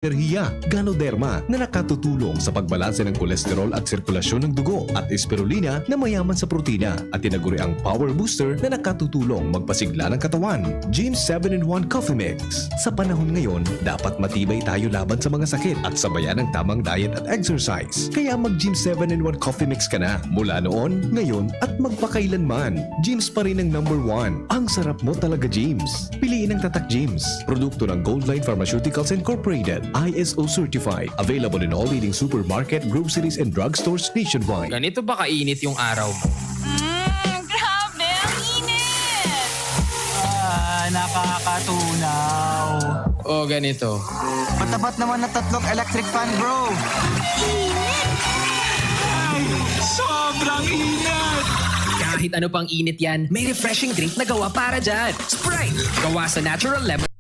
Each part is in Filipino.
enerhiya, ganoderma na nakatutulong sa pagbalanse ng kolesterol at sirkulasyon ng dugo at espirulina na mayaman sa protina at tinaguri ang power booster na nakatutulong magpasigla ng katawan. Gym 7-in-1 Coffee Mix. Sa panahon ngayon, dapat matibay tayo laban sa mga sakit at sabayan ng tamang diet at exercise. Kaya mag Gym 7-in-1 Coffee Mix ka na mula noon, ngayon at magpakailanman. Gyms pa rin ang #1. Ang sarap mo talaga, Gyms. Piliin ang Tatak Gyms. Produkto ng Goldline Pharmaceuticals Incorporated. ISO certified. Available in all leading supermarket, groceries, and drugstores nationwide. Ganito ba kainit yung araw mo? Grabe, ang init! Nakakatunaw. O ganito. Matapat naman na 3 electric fan, bro. Ay, sobrang init! Kahit ano pang init yan, may refreshing drink na gawa para dyan. Sprite! Gawa sa natural lemon.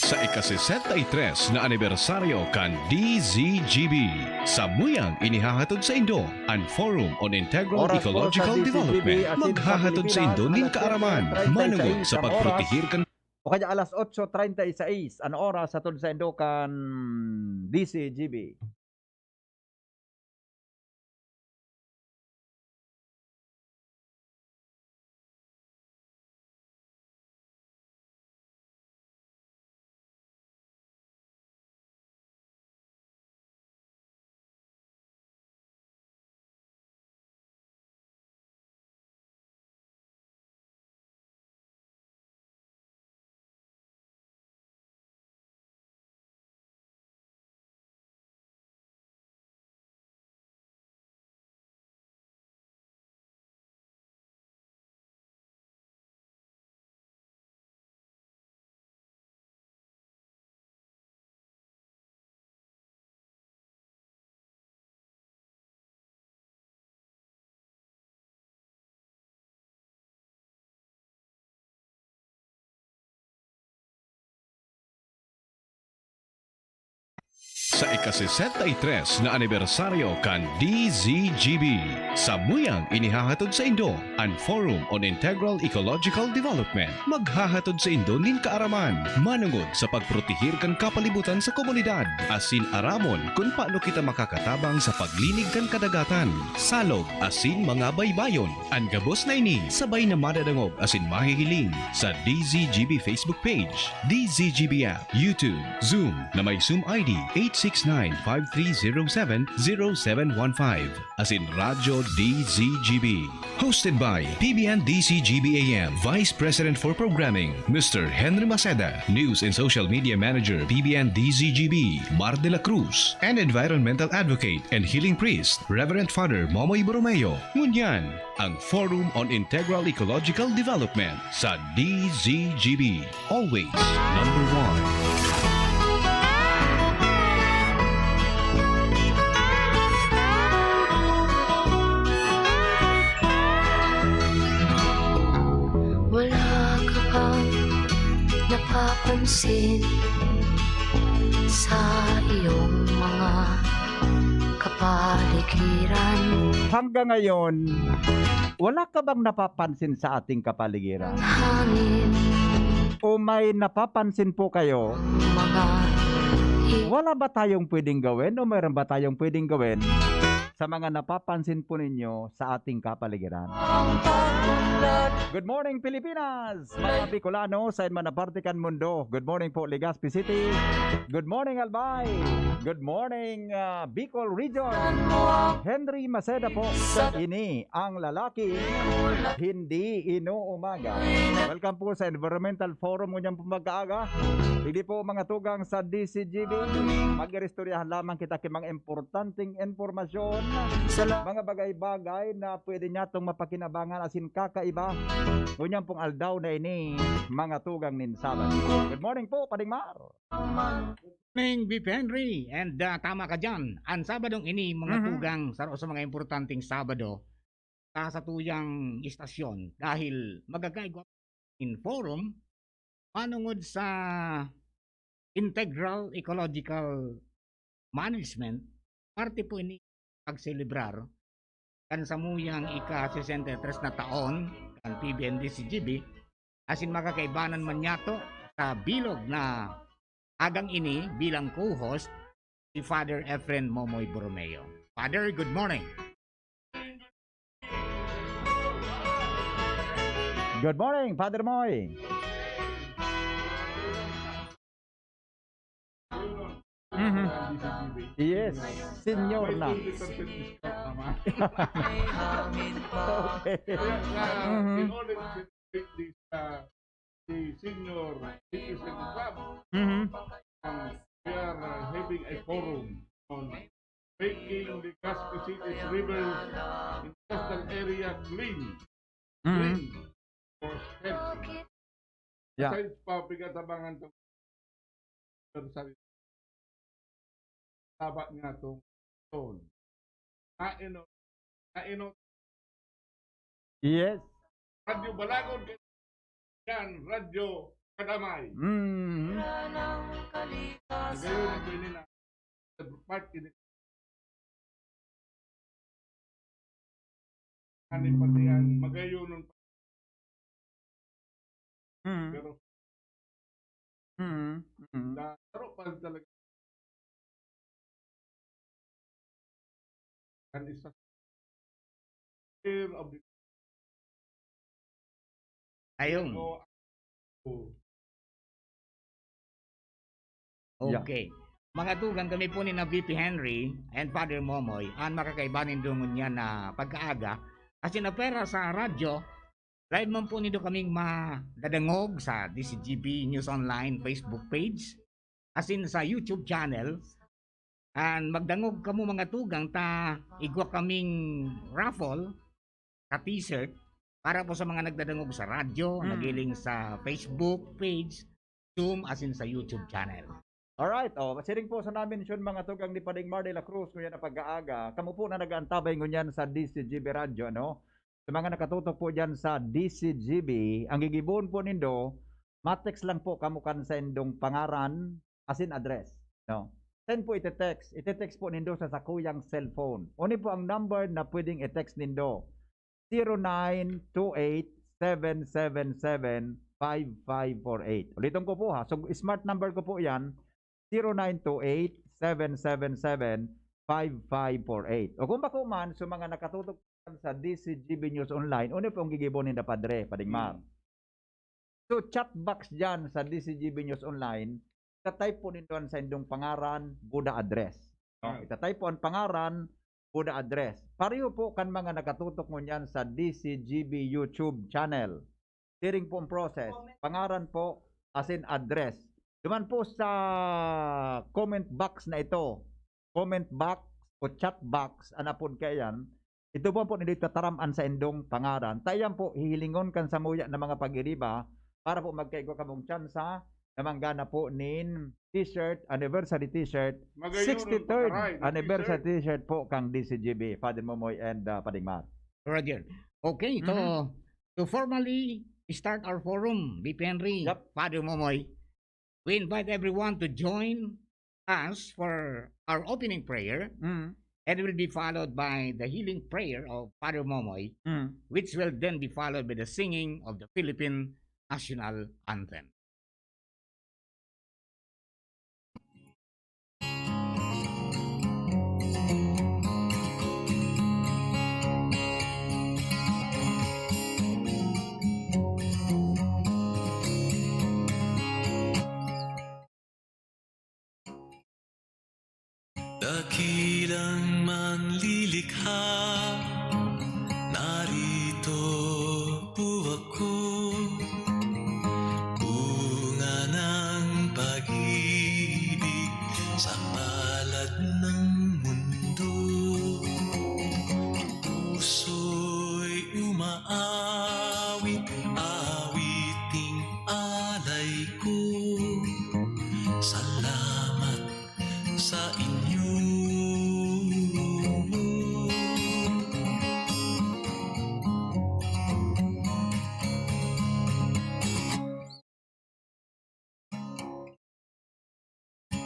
Sa ika-63 na anibersaryo kan DZGB, sa muyang inihahatod sa Indo ang Forum on Integral Oras po Ecological sa DZGB, Development. asin sa Maghahatod sa Indo Pilipinas, ning kaaraman, alas 8:36 manungod sa ang pagprotegir kan O kaya alas 8:36 ang oras sa sa Indokan DCGB. Sa ika-63 na anibersaryo kan DZGB, sa muyang inihahatod sa Indo ang Forum on Integral Ecological Development. Maghahatod sa Indo nin kaaraman, manungod sa pagprotegir kan kapalibutan sa komunidad, asin aramon kung paano kita makakatabang sa paglinig kan kadagatan, salog asin mga baybayon. Ang gabos na ini, sabay na madadangog asin mahihiling sa DZGB Facebook page, DZGB app, YouTube, Zoom na may Zoom ID 869-5307-0715 as in Radyo DZGB. Hosted by PBN DCGB AM Vice President for Programming, Mr. Henry Maceda, News and Social Media Manager, PBN DZGB, Mar de la Cruz, and Environmental Advocate and Healing Priest, Reverend Father Momy Borromeo. Ngunyan, ang Forum on Integral Ecological Development sa DZGB. Always #1. Napapansin sa iyong mga kapaligiran. Hanggang ngayon, wala ka bang napapansin sa ating kapaligiran? Hangin, O may napapansin po kayo, mga wala ba tayong pwedeng gawin o mayroon ba tayong pwedeng gawin sa mga napapansin po ninyo sa ating kapaligiran? Good morning, Pilipinas! Mga Bicolano sa man na parte kan mundo. Good morning po, Legazpi City. Good morning, Albay. Good morning, Bicol Region. Henry Maceda po. Ini ang lalaki, hindi inuumaga. Welcome po sa Environmental Forum ngunyang pumag-aaga. Hindi po mga tugang sa DZGB. Mag-irestoryahan lamang kita kay mga importanteng informasyon, mga bagay-bagay na pwede nyatong mapakinabangan asin kakaiba. Ngunyang pong aldaw na ini, mga tugang ninsalan. Good morning po, Pading Mar. Morning, Beef Henry. And tama ka dyan. Ang Sabadong ini, mga tugang sa mga importanteng Sabado sa tuyang istasyon dahil magagaigwa in forum manungod sa integral ecological management. Parte po ini pagselebrar kan sa muyang ika-63 na taon kan PBND-CGB asin makakaibanan man yato sa bilog na agang ini bilang co-host si Father Efren Momy Borromeo. Father, good morning. Good morning, Father Moy. Yes, senior na. Okay. In order to celebrate this, the senior citizen club, we are having a forum on making the Caspi City's rivers in coastal area clean for health. Yeah. Besides pa, pigatabangan ito sa tabat nga itong stone. Naino, Yes. radyo balagon, yan, radyo kadamay. Ngayon na po yun na part in it. Ano pati yan, magayon nun. Pero laro pa talaga. And it's a fear of the Ayun. Yeah. Okay. Mga tugang kami po ni na VP Henry and Father Momoy ang makakaibanin dungon niya na pagkaaga kasi na pera sa radyo live man po nito kaming madadangog sa DZGB News Online Facebook page as in sa YouTube channel and magdangog kamo mga tugang ta igwa kaming raffle ka t-shirt para po sa mga nagdadangog sa radyo, nagiling sa Facebook page, Zoom as in sa YouTube channel. Alright, masiring po sa namin yun mga tugang ni Pading Mar de la Cruz ngunyan na pag-aaga. Kamu po na nag-aantabay ngunyan sa DZGB Radio, no? Sa mga nakatutok po dyan sa DZGB, ang gigibon po nindo, matext lang po kamu kan sa indong pangaran as in address, no? Send po ite-text. Ite-text po nindo sa sakuyang cellphone. Uni po ang number na pwedeng i-text nindo. 0928-777-5548. Ulitin ko po ha. So, smart number ko po yan. 0928-777-5548. O kung bako man, so mga nakatutok sa DZGB News Online, ano po ang gigibonin na Padre, Pading Mar? So, chat box dyan sa DZGB News Online, itatype po nito sa indong pangaran, Buda address. No? Itatype po ang pangaran, Buda address. Pareho po kan mga nakatutok mo niyan sa DZGB YouTube channel. Tiring po ang process. Pangaran po as in address. Duman po sa comment box na ito. Comment box o chat box, anapod kayan. Ito po nito tataraman sa indong pangaran. Tayan po hihilingon kan sa muya ng mga pag-iriba para po magkaigo kamong tsansa na manggana po nin t-shirt, anniversary t-shirt, 63rd anniversary t-shirt po kang DZGB, Father Momoy and Pading Mar. Roger. Okay, to formally start our forum, VP Henry, Father Momoy, we invite everyone to join us for our opening prayer, and it will be followed by the healing prayer of Father Momoy, which will then be followed by the singing of the Philippine National Anthem. nilikha, narito po ako, bunga ng pag-ibig sa palad ng mundo. Puso'y umaawit, awiting alay ko. Salamat sa inyo.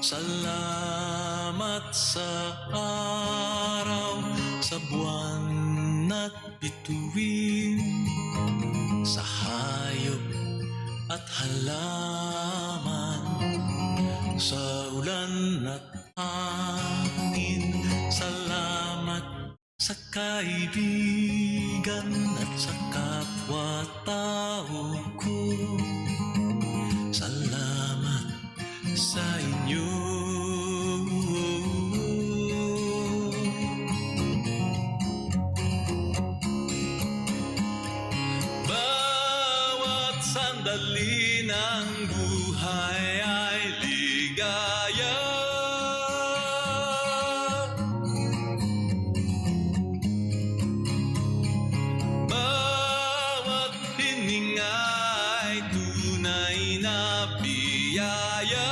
Salamat sa araw, sa buwan at bituin, sa hayop at halaman, sa ulan at hangin. Salamat sa kaibigan at sa kapwa-tao ko. Salamat sa inyo. Bawat sandali ng buhay ay ligaya. Bawat hininga ay tunay na biyaya.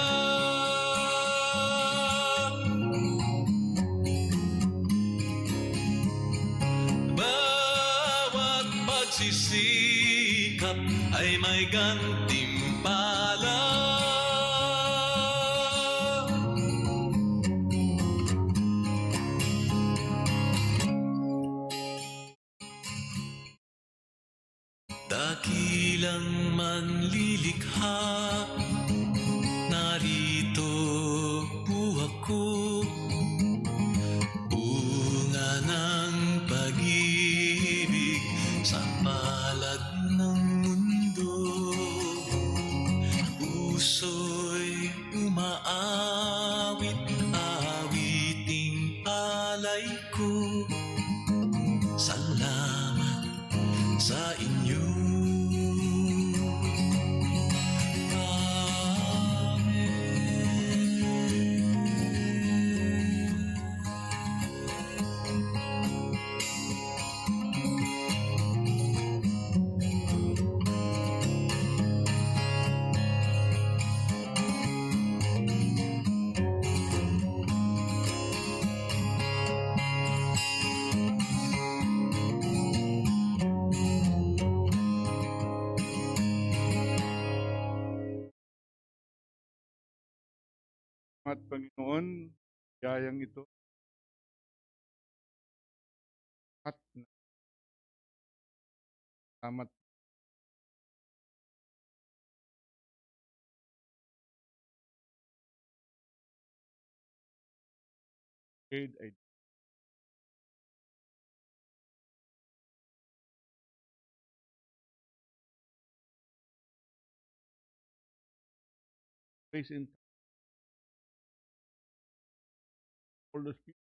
Bawat pagsisikap ay may gantimpala. Dakilang manlilikha, narito po ako, bunga ng pag-ibig sa palad ng mundo. Puso'y umaawit, awiting alay ko. Salamat sa inyo. At Panginoon, yayang ito at salamat. I place in all those people.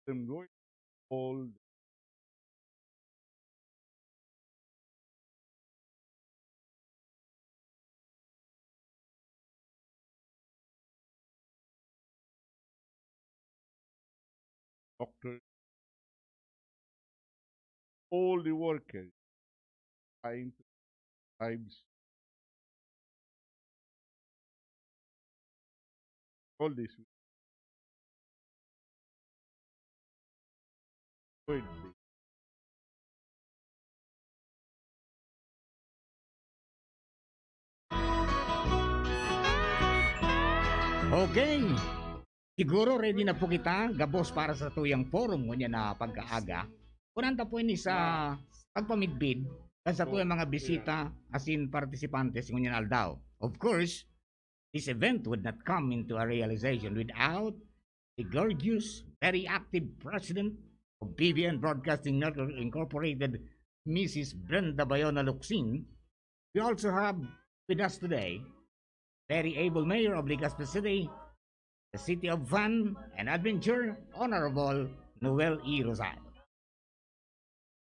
Them going all doctors, all the workers trying to lives, all this word. Okay. Siguro ready na po kita, gabos para sa tuyang forum ngunya na pagkaaga. Kunanta po ini sa pagpamidbid kan sa tuyang mga bisita asin partisipantes ngunya na aldaw. Of course, this event would not come into a realization without the gorgeous, very active President of BBN Broadcasting Network Incorporated, Mrs. Brenda Bayona Luxin. We also have with us today very able Mayor of Legazpi City, the City of Fun and Adventure, Honorable Noel E. Rosal.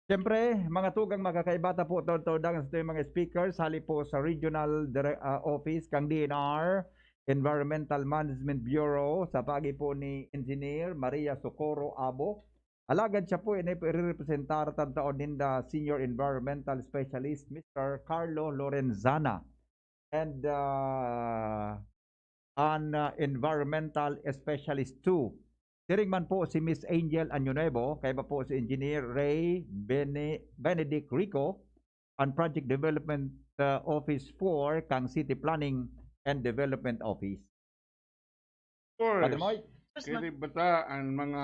Siyempre, mga tugang magkakaibata po todang sa mga speakers, hali po sa Regional Office kang DNR, Environmental Management Bureau, sa pagi po ni Engineer Maria Socorro Abo. Alagad siya po i-representar taon din the Senior Environmental Specialist, Mr. Carlo Lorenzana. And an Environmental Specialist 2. Siring man po si Miss Angel Anyunevo, kaya ba po si Engineer Ray Benedict Rico, ang Project Development Office 4 kang City Planning and Development Office. Of course, Padre Moy? kiribata ang mga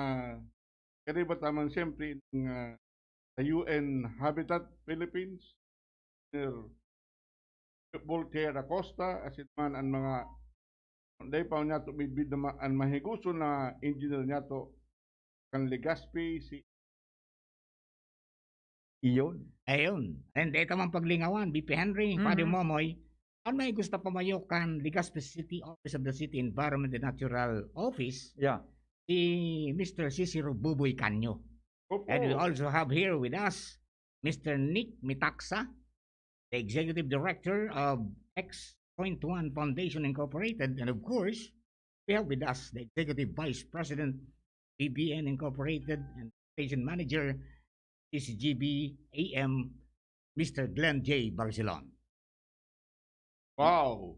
kiribata man siyempre ng sa UN Habitat Philippines, Voltaire Acosta, asin man ang mga day pa niya to bidbid na ang mahiguso na engineer niya to kang Legazpi si Iyon. Ayun. And ito man paglingawan, BP Henry, Father Momoy, ang may gusto pamayokan Legazpi City Office of the City Environment and Natural Office, Yeah. si Mr. Cicero Buboy Canyo. Opo. And we also have here with us Mr. Nick Mitaxa, the Executive Director of X.1 Foundation Incorporated. And of course, we have with us the Executive Vice President, BBN Incorporated, and Station Manager, DZGB AM, Mr. Glenn J. Barcelon. Wow.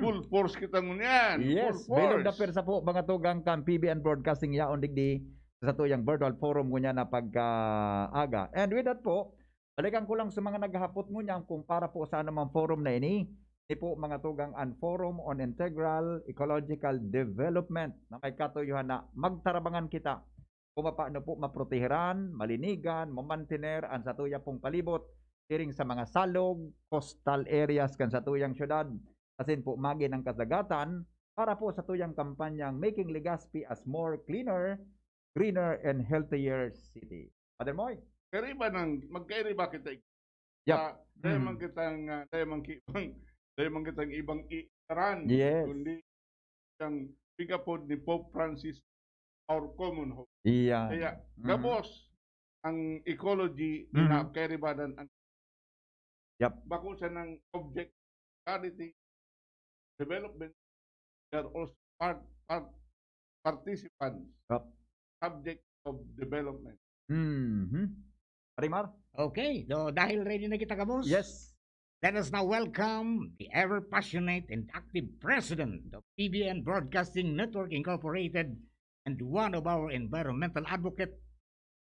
Full force kita ngunyan. Yes, Full belong force. da persa po mga tugang kan PBN Broadcasting yaon digdi sa tuyang virtual forum ngunya na pagkaaga. And with that po, balikan ko lang sa mga naghahapot ngunya kung para po sa anumang forum na ini. Ini po mga tugang an Forum on Integral Ecological Development na may katuyuhan na magtarabangan kita kung paano po maproteheran, malinigan, mamantiner ang satuya pong palibot tiring sa mga salog, coastal areas kan sa tuyang syudad. Asin po magin ang kasagatan para po sa tuyang kampanyang Making Legazpi as More Cleaner, Greener, and Healthier City. Father Moy? Kariba ng magkairiba kita. Yep. Dahil man kitang dahil man kitang ibang iiran. Yes. Kundi ang pigapod ni Pope Francis, our common hope. Iya. Kaya gabos ang ecology na kairibadan ang Yep. bakusan ng object quality development. They are also participants, Yep. subject of development. Parimar? Okay, so dahil ready na kita kabos, Yes. let us now welcome the ever-passionate and active president of PBN Broadcasting Network Incorporated and one of our environmental advocate,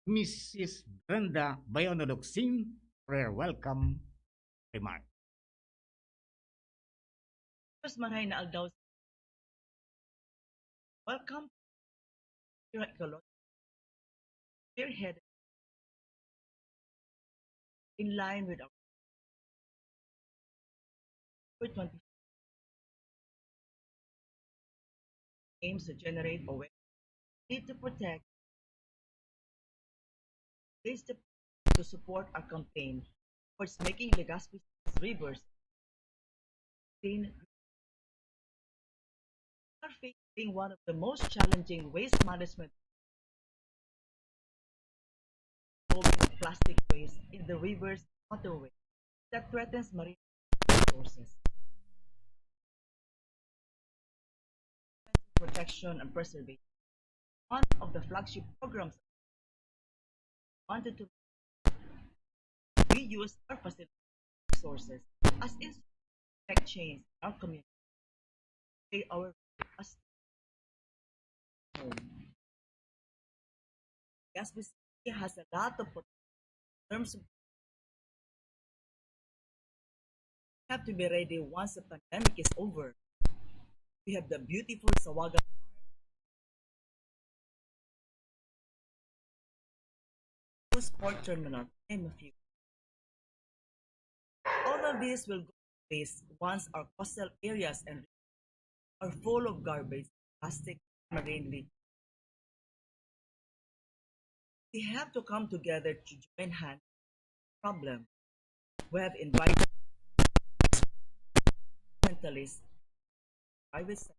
Mrs. Brenda Bayona Luxin, for her welcome remark. Mas maray na agdaw. Welcome here at Ecological. Spearheaded in line with our 20 aims to generate awareness, need to protect, is to support our campaign towards making Legazpi rivers clean. Are facing one of the most challenging waste management involving plastic waste in the rivers and waterways that threatens marine resources. Protection and preservation. One of the flagship programs wanted to reuse our facility resources as instruments to affect change in our community. Our as home. Legazpi City has a lot of potential in terms of we have to be ready once the pandemic is over. We have the beautiful Sawaga Park, Sport Terminal, to name a few. All of this will go to waste once our coastal areas and are full of garbage, plastic, marine leaf. We have to come together to join hands on the problem. We have invited mentalists, private sector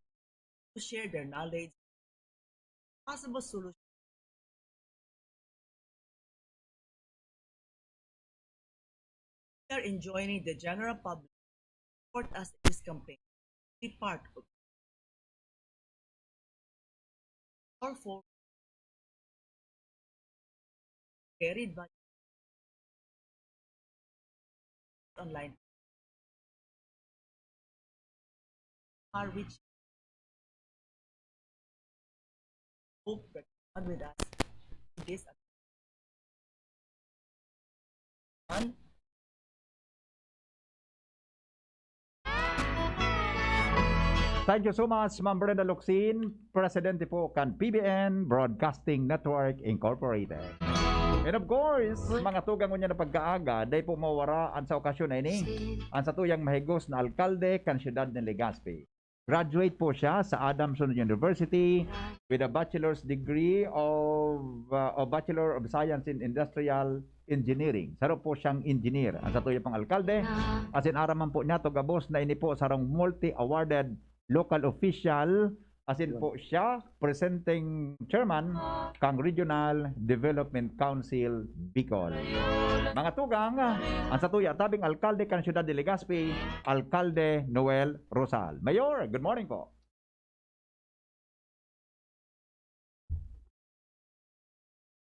to share their knowledge, possible solutions. We are enjoining the general public to support us in this campaign, be part of our for carried by online are which hope that one with us in this one. Thank you so much, Ma'am Brenda Luxin, Presidente po kan PBN Broadcasting Network Incorporated. And of course, mga tugang niya na pagkaaga, day po mawaraan sa okasyon na ini. Ang sa tuyang mahigos na alkalde kan siyudad ng Legazpi. Graduate po siya sa Adamson University with a bachelor's degree of Bachelor of Science in Industrial Engineering. Saro po siyang engineer. Ang sa tuyang pang alkalde, as in araman po niya to gabos na ini po sarong multi-awarded local official, as in po siya presenting chairman kang Regional Development Council Bicol. Mga tugang, ang sa tuya tabing alkalde kan siyudad de Legazpi, Alkalde Noel Rosal. Mayor, good morning po.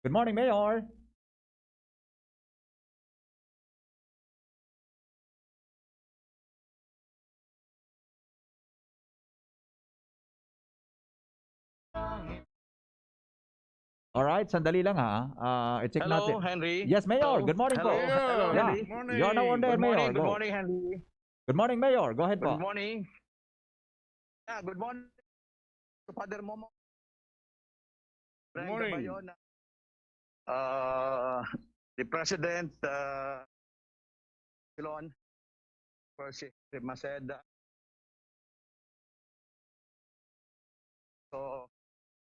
Good morning, Mayor. Alright, sandali lang ha. I-check natin. Hello, Henry. Yes, Mayor. Good morning po. Hello. Yeah. Henry. Morning. You're now on there, Good Mayor. morning, good Go. morning, Henry. Good morning, Mayor. Go ahead po. Good morning. Yeah, good morning to Father Momo. Good morning. Bayon, the President, Silon, first Henry Maceda. So,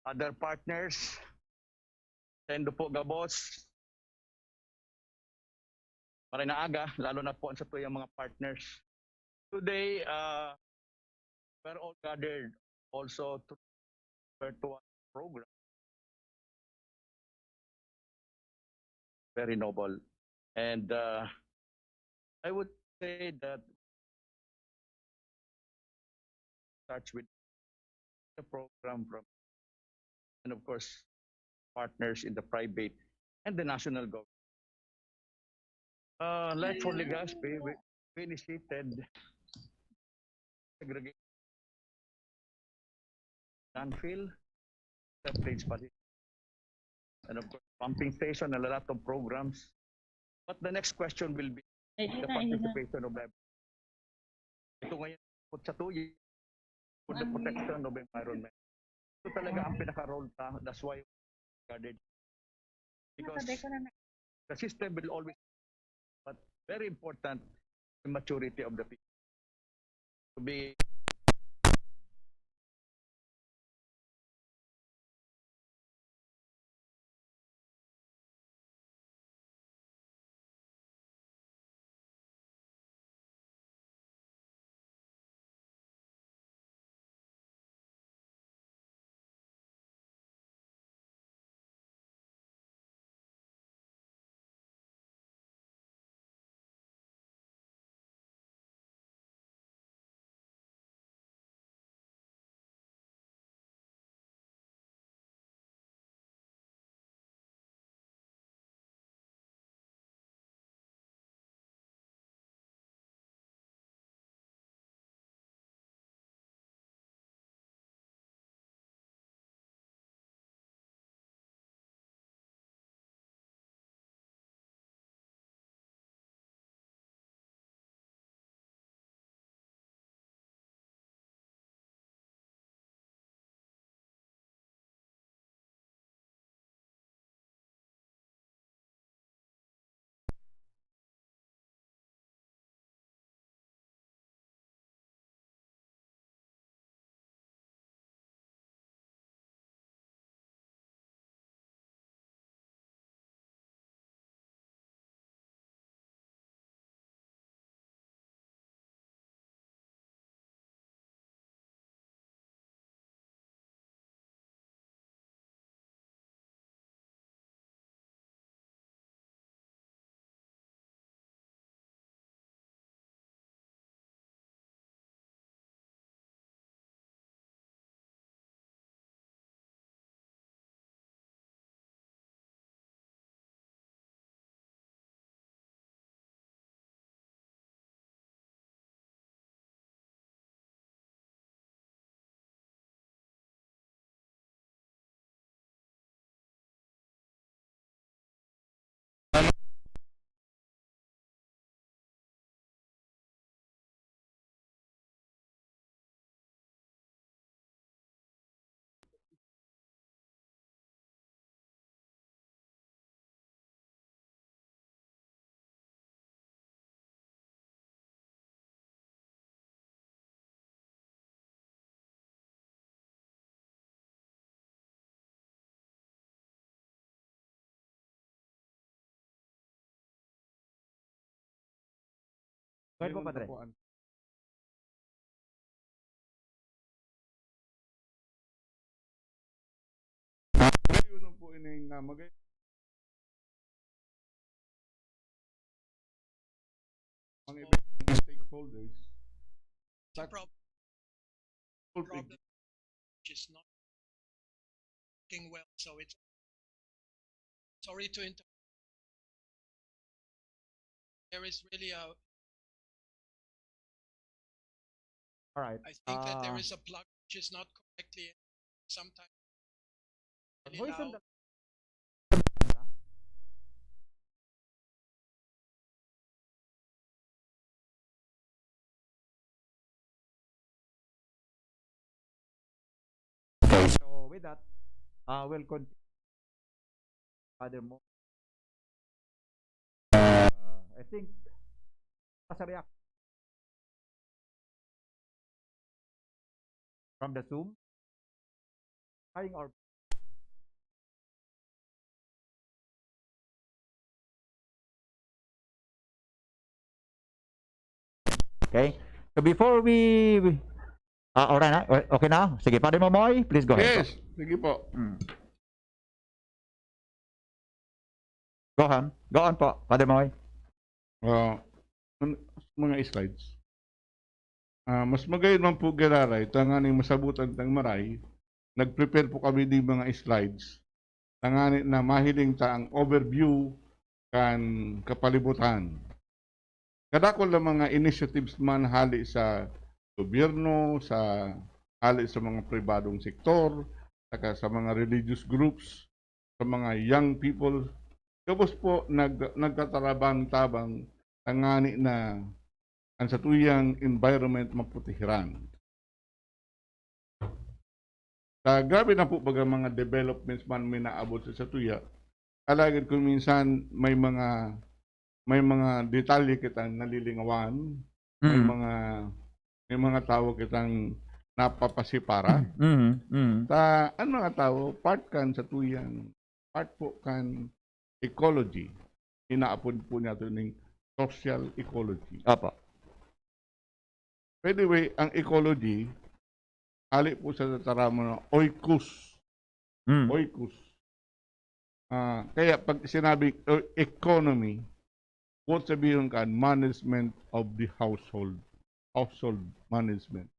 other partners, Tendo po Gabos, maray na aga, lalo na po sa tuyang mga partners. Today, we're all gathered also to virtual program. Very noble. And I would say that starts with the program from, and of course, partners in the private and the national government. Like for Legazpi, we initiated segregation landfill, septage facility, and of course, pumping station and a lot of programs. But the next question will be the participation of everyone. Ito ngayon, sa tuyi, for the protection of environment. Ito talaga ang pinaka-role ta. That's why we guarded. Because the system will always, but very important, the maturity of the people. To be Go ahead po, Padre. Yun po ining na mga ibang stakeholders. The problem which is not working well, so it's sorry to interrupt. There is really a All right. I think that there is a plug which is not correctly sometimes really voice on loud. Okay, so with that, we'll continue. Father Mo. I think as a reaction from the Zoom, trying our okay. So before we alright na? Okay na? Sige, Father Momoy, please go ahead. Yes, sige po. Go on po, Father Momoy. Mga slides. Mas magayon man po giraray, tanganing masabutan tang maray, nag-prepare po kami ng mga slides, tanganing na mahiling ta ang overview kan kapalibutan. Kadakol na mga initiatives man hali sa gobyerno, hali sa mga pribadong sektor, saka sa mga religious groups, sa mga young people. Tapos po nagkatarabang-tabang tangani na ang satuyang environment maputihiran. Grabe na po baga mga developments man may naabot sa satuya. Alagad kung minsan may mga detalye kitang nalilingawan, may mga tao kitang napapasipara. Ang mga tao part kan sa tuyang, part po kan ecology. Inaapod po niya ito ng social ecology. Apa. By the way, ang ecology, hali po sa tataramo na oikos. Oikos. Kaya pag sinabi economy, what sabihin kan management of the household. Household management.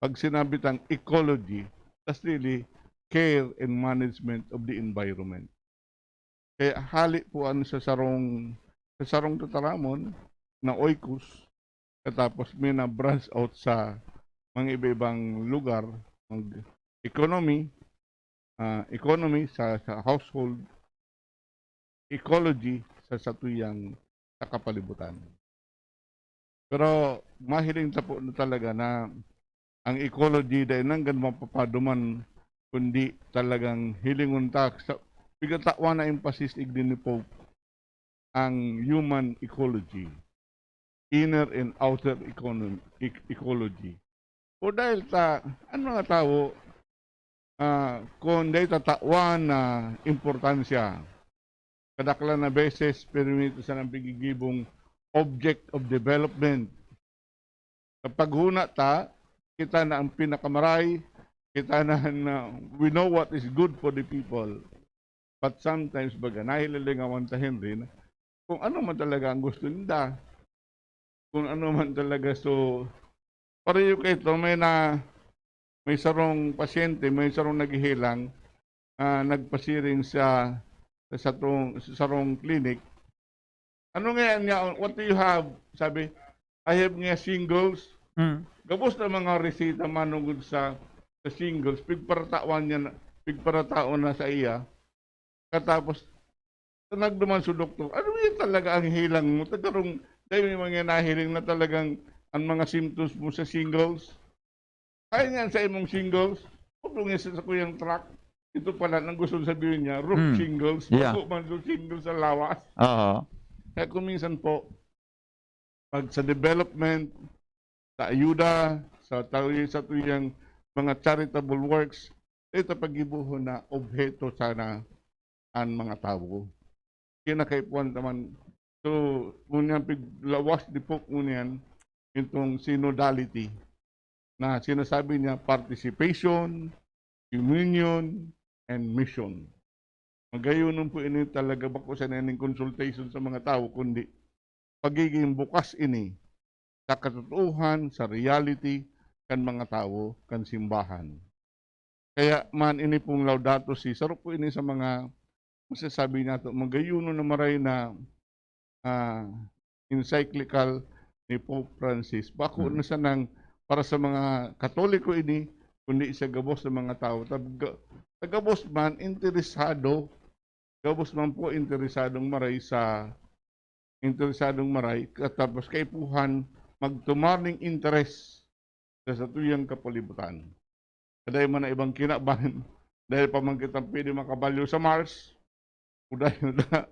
Pag sinabi tang ecology, that's really care and management of the environment. Kaya hali po ano sa sarong tataramon na oikos, tapos may na branch out sa mga iba-ibang lugar, economy sa household, ecology sa satuyang sa kapalibutan. Pero mahiling po na talaga na ang ecology dahil nanggan mapapaduman kundi talagang hilingon ta sa bigatawan na emphasis igdin ni Pope ang human ecology, inner and outer ecology. O dahil ang mga tao kung dahil tatawan na importansya kadakla na beses permito sa ng pagigibong object of development. Kapag huna kita na ang pinakamaray, kita na we know what is good for the people. But sometimes baga nahilalingawan ta Henry kung ano man talaga ang gusto nila. Kung ano man talaga so pareho kay ito may sarong pasyente, may sarong naghihilang nagpasiring sa sarong clinic. Ano nga niya, what do you have? Sabi, I have nga singles. Gabos na mga resita manungod sa singles, pigparataon na sa iya. Katapos, nagduman sa doktor, ano yun talaga ang hilang mo? Tagarong, dahil may mga nahiling na talagang ang mga symptoms mo sa singles. Kaya nga sa imong singles, huwag nga sa kuyang truck. Ito pala, nang gusto sabihin niya, roof shingles. Yeah. Pag man shingles sa lawas. Kaya kung minsan po, pag sa development, sa ayuda, sa tuyang mga charitable works, ito pag-ibuho na objeto sana ang mga tao. Kinakaipuan naman So, unyan lawas di po unyan itong synodality na sinasabi niya participation, communion, and mission. Magayon po ini talaga bako sa naning consultation sa mga tao, kundi pagiging bukas ini sa katotohanan, sa reality, kan mga tao, kan simbahan. Kaya man ini pong Laudato Si, sarap po ini sa mga masasabi nato, magayuno na maray na encyclical ni Pope Francis. Bako na sa nang para sa mga Katoliko ini, kundi sa gabos ng mga tao. Gabos man, interesado, gabos man po interesadong maray tapos kaipuhan magtumarning interest sa tuyang kapalibutan. Dahil man na ibang kinaban, dahil pa man kitang pwede makabalyo sa Mars, o dahil na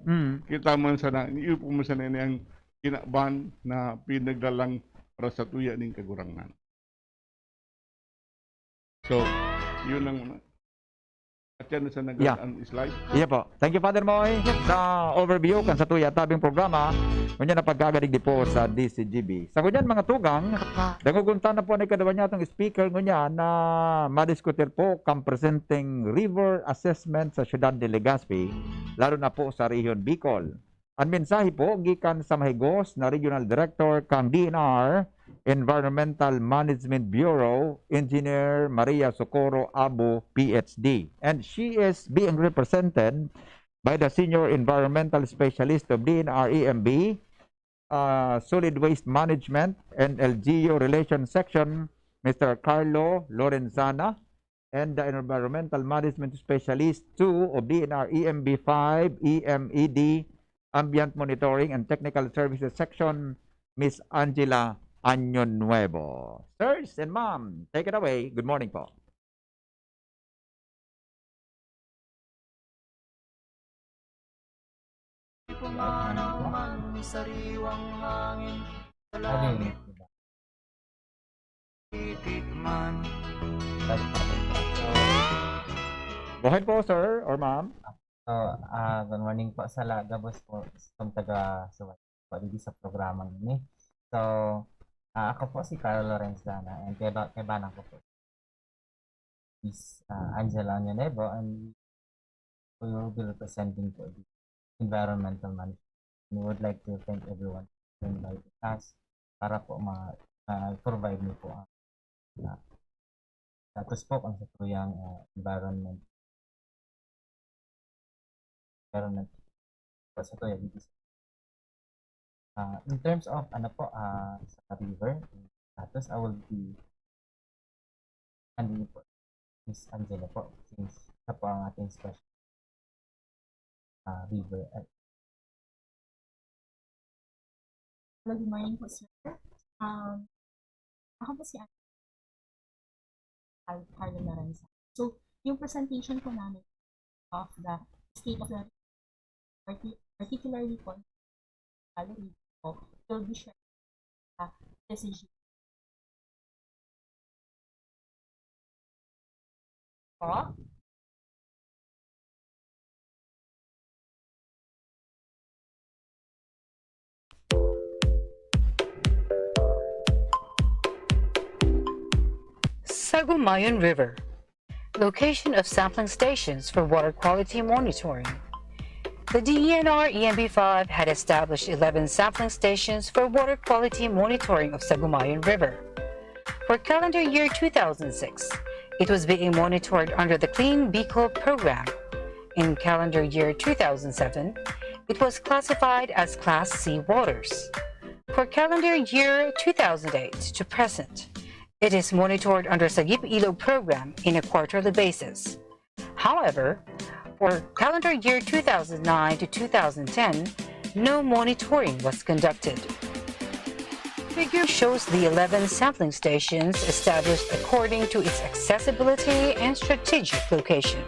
kita man sana, iupo man sana ang kinaban na pinagdalang para sa tuya ning kagurangan. So, yun ang at yan sa nagaan slide. Iya po. Thank you, Father Moy, sa overview kan sa tuya tabing programa. Ngunyan na pagkagadig di po sa DZGB. Sa ngunyan mga tugang, dangugunta na po na ikadawa niya itong speaker ngunyan na madiskutir po kang presenting river assessment sa Ciudad de Legazpi, lalo na po sa Region Bicol. Ang mensahe po, gikan sa mahigos na Regional Director kang DNR, Environmental Management Bureau, Engineer Maria Socorro Abu, PhD. And she is being represented by the Senior Environmental Specialist of DNR EMB, Solid Waste Management and LGU Relations Section, Mr. Carlo Lorenzana, and the Environmental Management Specialist 2 of DNR EMB 5, EMED, Ambient Monitoring and Technical Services Section, Miss Angela Año Nuevo. Sirs and ma'am, take it away. Good morning po. Pumanaw man sariwang hangin sa langit, titikman. Go ahead po, sir or ma'am. Good morning po sa Lagabos po sa taga-suway po dito sa programang ini. So, ako po si Carlo Lorenzana and kaibanan ko po is Angela Nuevo, and we will be representing po the environmental management. We would like to thank everyone for inviting us para po provide niyo po ang status po ang sa tuyang environment po sa tuyang dito. In terms of sa river status, I will be handling po Miss Angela po since sa po ang ating special river. Good morning po, sir. Ako po si Carlo Lorenzo. So, yung presentation po namin of the state of the particularly po will be shared DZGB. Sagumayon River. Location of sampling stations for water quality monitoring. The DENR EMB5 had established 11 sampling stations for water quality monitoring of Sagumayon River. For calendar year 2006, it was being monitored under the Clean Bicol program. In calendar year 2007, it was classified as Class C waters. For calendar year 2008 to present, it is monitored under Sagip Ilog program in a quarterly basis. However, for calendar year 2009 to 2010, no monitoring was conducted. Figure shows the 11 sampling stations established according to its accessibility and strategic location.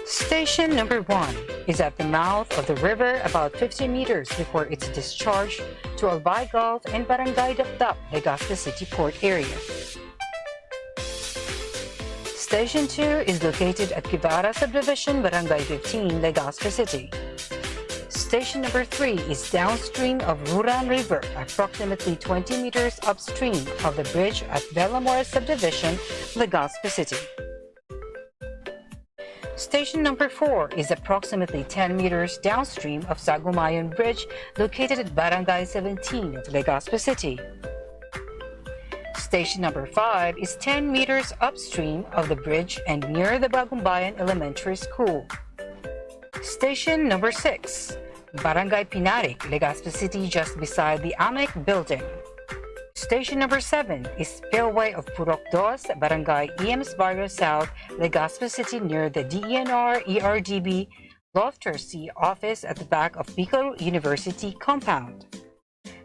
Station number 1 is at the mouth of the river about 50 meters before its discharge to Albay Gulf and Barangay Dapdap, Legazpi City Port area. Station 2 is located at Kibara Subdivision, Barangay 15, Legazpi City. Station number 3 is downstream of Ruran River, approximately 20 meters upstream of the bridge at Bellamore Subdivision, Legazpi City. Station number 4 is approximately 10 meters downstream of Sagumayon Bridge, located at Barangay 17 of Legazpi City. Station number 5 is 10 meters upstream of the bridge and near the Bagumbayan Elementary School. Station number 6, Barangay Pinarik, Legazpi City, just beside the AMEC building. Station number 7 is Spillway of Purok Dos, Barangay EMS Barrio South, Legazpi City, near the DENR ERDB Lofter C office at the back of Bicol University compound.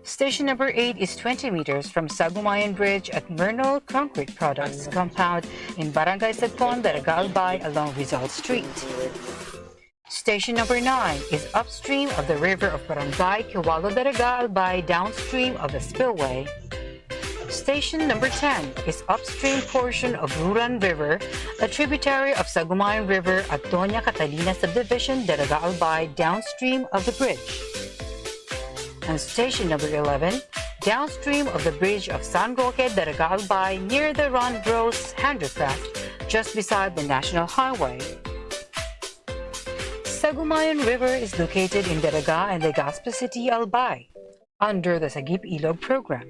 Station number 8 is 20 meters from Sagumayan Bridge at Mernal Concrete Products compound in Barangay Sagpon, Daraga Albay along Rizal Street. Station number 9 is upstream of the river of Barangay Kiwalo, Daraga Albay, downstream of the spillway. Station number 10 is upstream portion of Ruran River, a tributary of Sagumayan River at Doña Catalina Subdivision, Daraga Albay, downstream of the bridge. And station number 11, downstream of the bridge of San Roque, Daraga Albay, near the Ron Bros Handicraft, just beside the National Highway. Sagumayan River is located in Daraga and Legazpi City, Albay, under the Sagip Ilog program.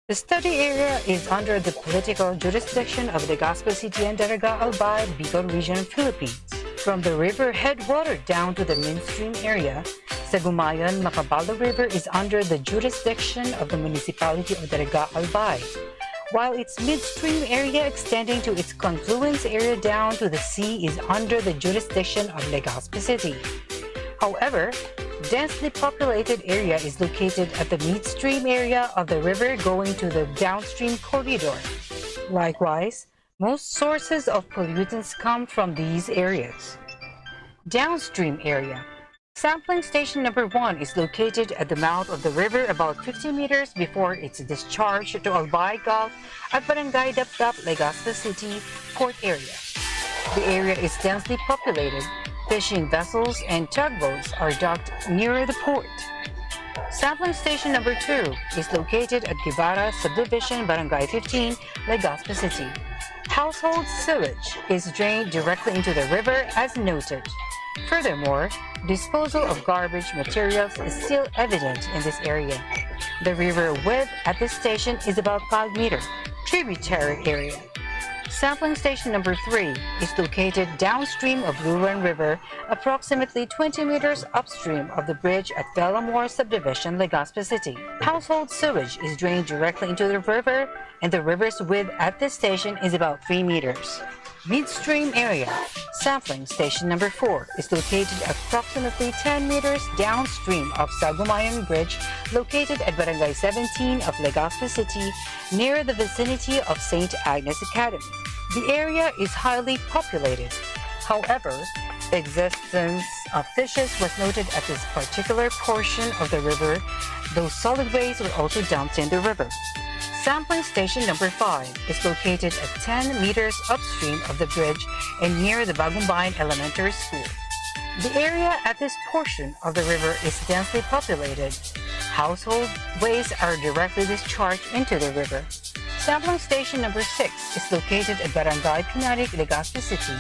The study area is under the political jurisdiction of Legazpi City and Daraga Albay, Bicol Region, Philippines. From the river headwater down to the midstream area, Sagumayan Macabalo River is under the jurisdiction of the municipality of Daraga Albay, while its midstream area extending to its confluence area down to the sea is under the jurisdiction of Legazpi City. However, densely populated area is located at the midstream area of the river going to the downstream corridor. Likewise, most sources of pollutants come from these areas. Downstream area. Sampling station number 1 is located at the mouth of the river about 50 meters before its discharge to Albay Gulf at Barangay Dapdap, Legazpi City, port area. The area is densely populated. Fishing vessels and tugboats are docked near the port. Sampling station number 2 is located at Guevara Subdivision, Barangay 15, Legazpi City. Household sewage is drained directly into the river as noted. Furthermore, disposal of garbage materials is still evident in this area. The river width at this station is about 5 meters. Tributary area. Sampling station number 3 is located downstream of Ruran River, approximately 20 meters upstream of the bridge at Bellamore Subdivision, Legazpi City. Household sewage is drained directly into the river, and the river's width at this station is about 3 meters. Midstream area. Sampling station number 4 is located approximately 10 meters downstream of Sagumayan Bridge, located at Barangay 17 of Legazpi City, near the vicinity of St. Agnes Academy. The area is highly populated. However, the existence of fishes was noted at this particular portion of the river, though solid waste were also dumped in the river. Sampling station number 5 is located at 10 meters upstream of the bridge and near the Bagumbayan Elementary School. The area at this portion of the river is densely populated. Household waste are directly discharged into the river. Sampling station number 6 is located at Barangay Pinarik, Legazpi City,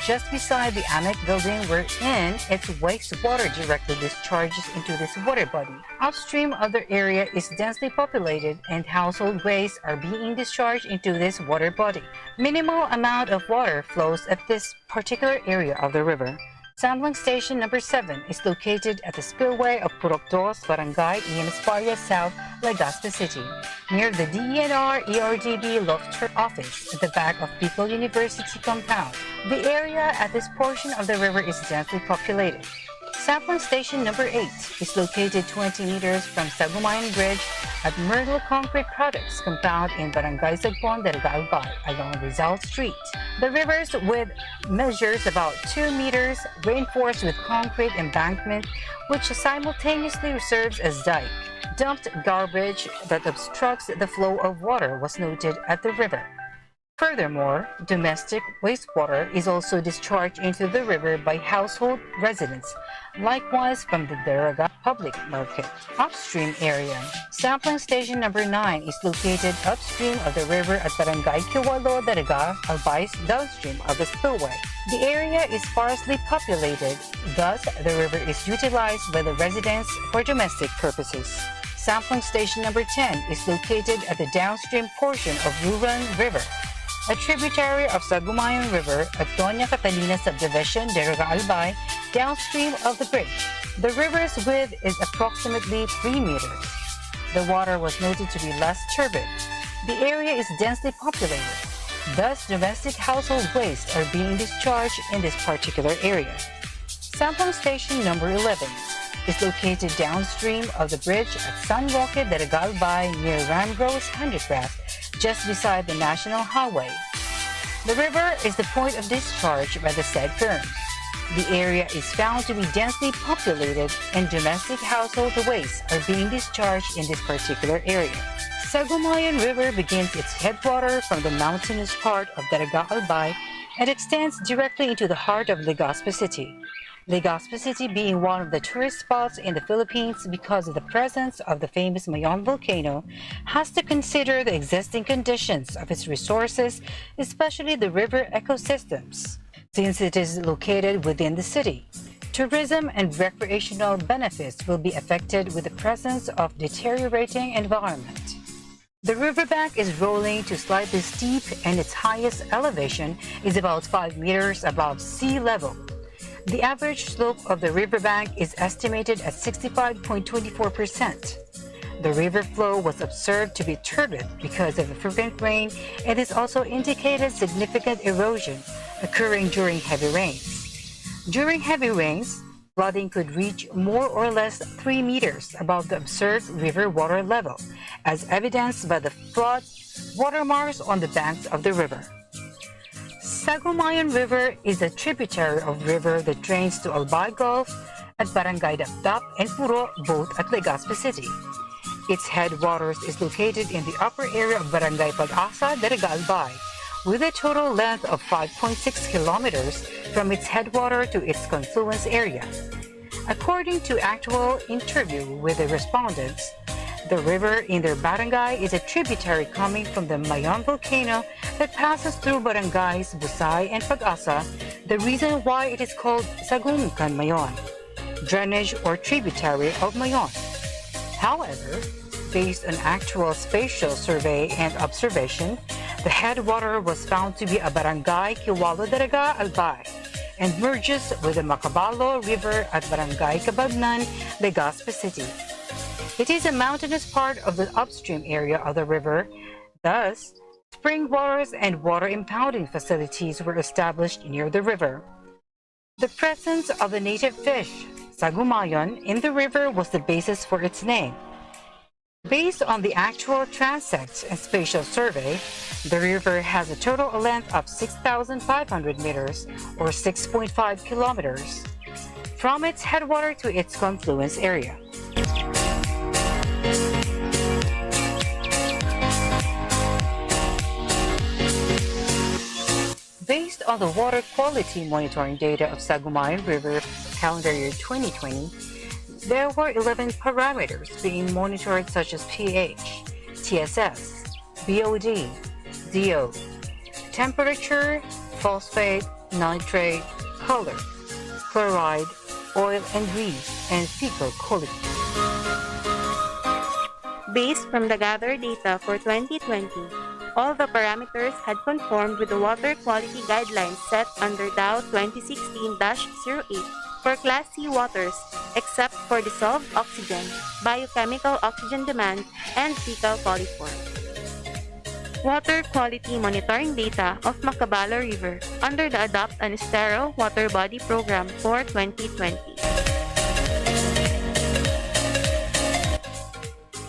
just beside the AMEC building, wherein its wastewater directly discharges into this water body. Upstream of the area is densely populated and household waste are being discharged into this water body. Minimal amount of water flows at this particular area of the river. Sampling station number 7 is located at the spillway of Purok Dos, Barangay EMS Barrio South, Legazpi City, near the DENR ERDB Lofter office at the back of Bicol University compound. The area at this portion of the river is densely populated. Sampling station number 8 is located 20 meters from Sagumayan Bridge at Myrtle Concrete Products compound in Barangay Sagpon, Daraga Albay, along Rizal Street. The river's width measures about 2 meters, reinforced with concrete embankment, which simultaneously serves as dike. Dumped garbage that obstructs the flow of water was noted at the river. Furthermore, domestic wastewater is also discharged into the river by household residents, likewise from the Daraga Public Market. Upstream area. Sampling station number 9 is located upstream of the river at Barangay Kiwalo, Daraga, Albay, downstream of the spillway. The area is sparsely populated, thus the river is utilized by the residents for domestic purposes. Sampling station number 10 is located at the downstream portion of Ruran River, a tributary of Sagumayan River at Doña Catalina Subdivision, Daraga Albay, downstream of the bridge. The river's width is approximately 3 meters. The water was noted to be less turbid. The area is densely populated. Thus, domestic household waste are being discharged in this particular area. Sampling station number 11 is located downstream of the bridge at San Roque, Daraga Albay, near Ramgro's Handicraft, just beside the National Highway. The river is the point of discharge by the said firm. The area is found to be densely populated and domestic household waste are being discharged in this particular area. Sagumayan River begins its headwater from the mountainous part of Daraga Albay and extends directly into the heart of Legazpi City. Legazpi City being one of the tourist spots in the Philippines because of the presence of the famous Mayon volcano, has to consider the existing conditions of its resources, especially the river ecosystems. Since it is located within the city, tourism and recreational benefits will be affected with the presence of deteriorating environment. The riverbank is rolling to slightly steep and its highest elevation is about 5 meters above sea level. The average slope of the riverbank is estimated at 65.24%. The river flow was observed to be turbid because of the frequent rain and is also indicated significant erosion occurring during heavy rains. During heavy rains, flooding could reach more or less 3 meters above the observed river water level, as evidenced by the flood watermarks on the banks of the river. Sagumayan River is a tributary of river that drains to Albay Gulf at Barangay Dapdap and Puro, both at Legazpi City. Its headwaters is located in the upper area of Barangay Pag-asa, Daraga Albay, with a total length of 5.6 kilometers from its headwater to its confluence area. According to actual interview with the respondents, the river in their barangay is a tributary coming from the Mayon volcano that passes through barangays Busay and Pag-asa, the reason why it is called Sagumkan Mayon, drainage or tributary of Mayon. However, based on actual spatial survey and observation, the headwater was found to be a barangay Kiwalo Daraga Albay and merges with the Macabalo River at Barangay Cabagnan, Legazpi City. It is a mountainous part of the upstream area of the river. Thus, spring waters and water impounding facilities were established near the river. The presence of the native fish, Sagumayon, in the river was the basis for its name. Based on the actual transects and spatial survey, the river has a total length of 6,500 meters or 6.5 kilometers from its headwater to its confluence area. Based on the water quality monitoring data of Sagumayan River calendar year 2020, there were 11 parameters being monitored such as pH, TSS, BOD, DO, temperature, phosphate, nitrate, color, chloride, oil and grease, and fecal quality. Based from the gathered data for 2020, all the parameters had conformed with the water quality guidelines set under DAO 2016-08 for Class C waters, except for dissolved oxygen, biochemical oxygen demand, and fecal coliform. Water quality monitoring data of Macabalo River under the Adopt an Estero Water Body Program for 2020.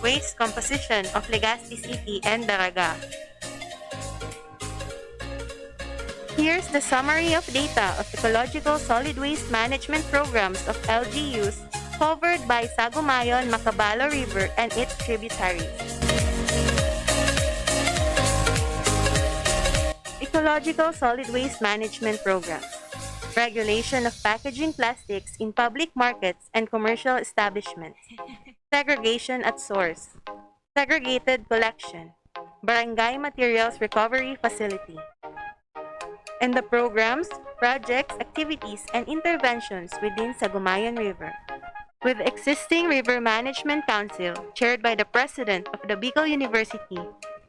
Waste composition of Legazpi City and Daraga. Here's the summary of data of ecological solid waste management programs of LGUs covered by Sagumayon, Macabalo River, and its tributaries. Ecological solid waste management programs, regulation of packaging plastics in public markets and commercial establishments, segregation at source, segregated collection, barangay materials recovery facility. And the programs, projects, activities, and interventions within Sagumayan River. With existing River Management Council, chaired by the President of the Bicol University,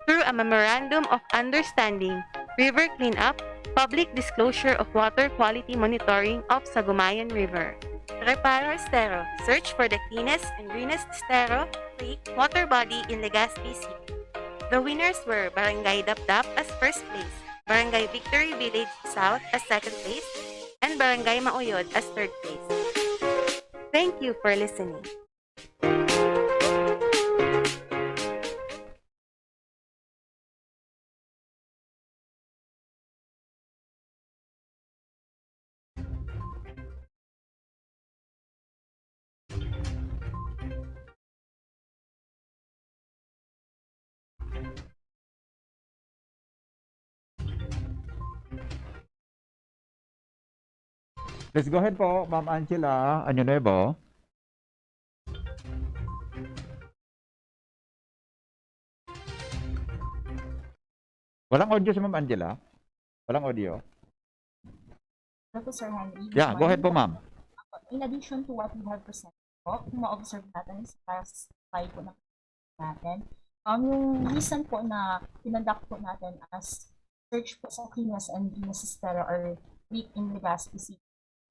through a Memorandum of Understanding, River Cleanup, Public Disclosure of Water Quality Monitoring of Sagumayan River. Reparo Estero, search for the cleanest and greenest estero, creek, water body in Legazpi City. The winners were Barangay Dapdap as first place, Barangay Victory Village South as second place, and Barangay Mauyod as third place. Thank you for listening. Let's go ahead po, Ma'am Angela Año Nuevo. Walang audio si Ma'am Angela? Walang audio? Hello, Sir Henry. Yeah, go ahead po, ma'am. In addition to what we have presented po, kung ma-observe natin sa past slide po natin, yung reason po na pinandak po natin as search po sa cleanest and greenest estero or creek in Legazpi City.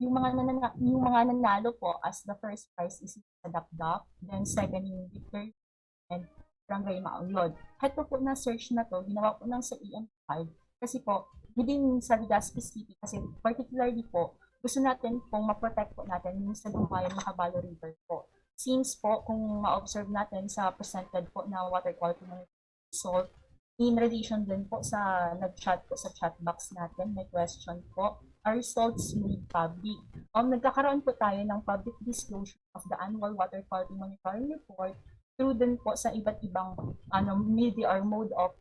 Yung mga nanalo po as the first prize is sa Dapdap, then second yung Victory and Barangay Mauyod. Kahit po na search na to, ginawa po ng sa EM5 kasi po within sa Legazpi City kasi particularly po gusto natin pong ma-protect po natin yung sa Dumayan Macabalo River po. Since po kung ma-observe natin sa presented po na water quality result in relation din po sa nag-chat po sa chat box natin, may question po. Our results made public. Nagkakaroon po tayo ng public disclosure of the annual water quality monitoring report through din po sa iba't ibang media or mode of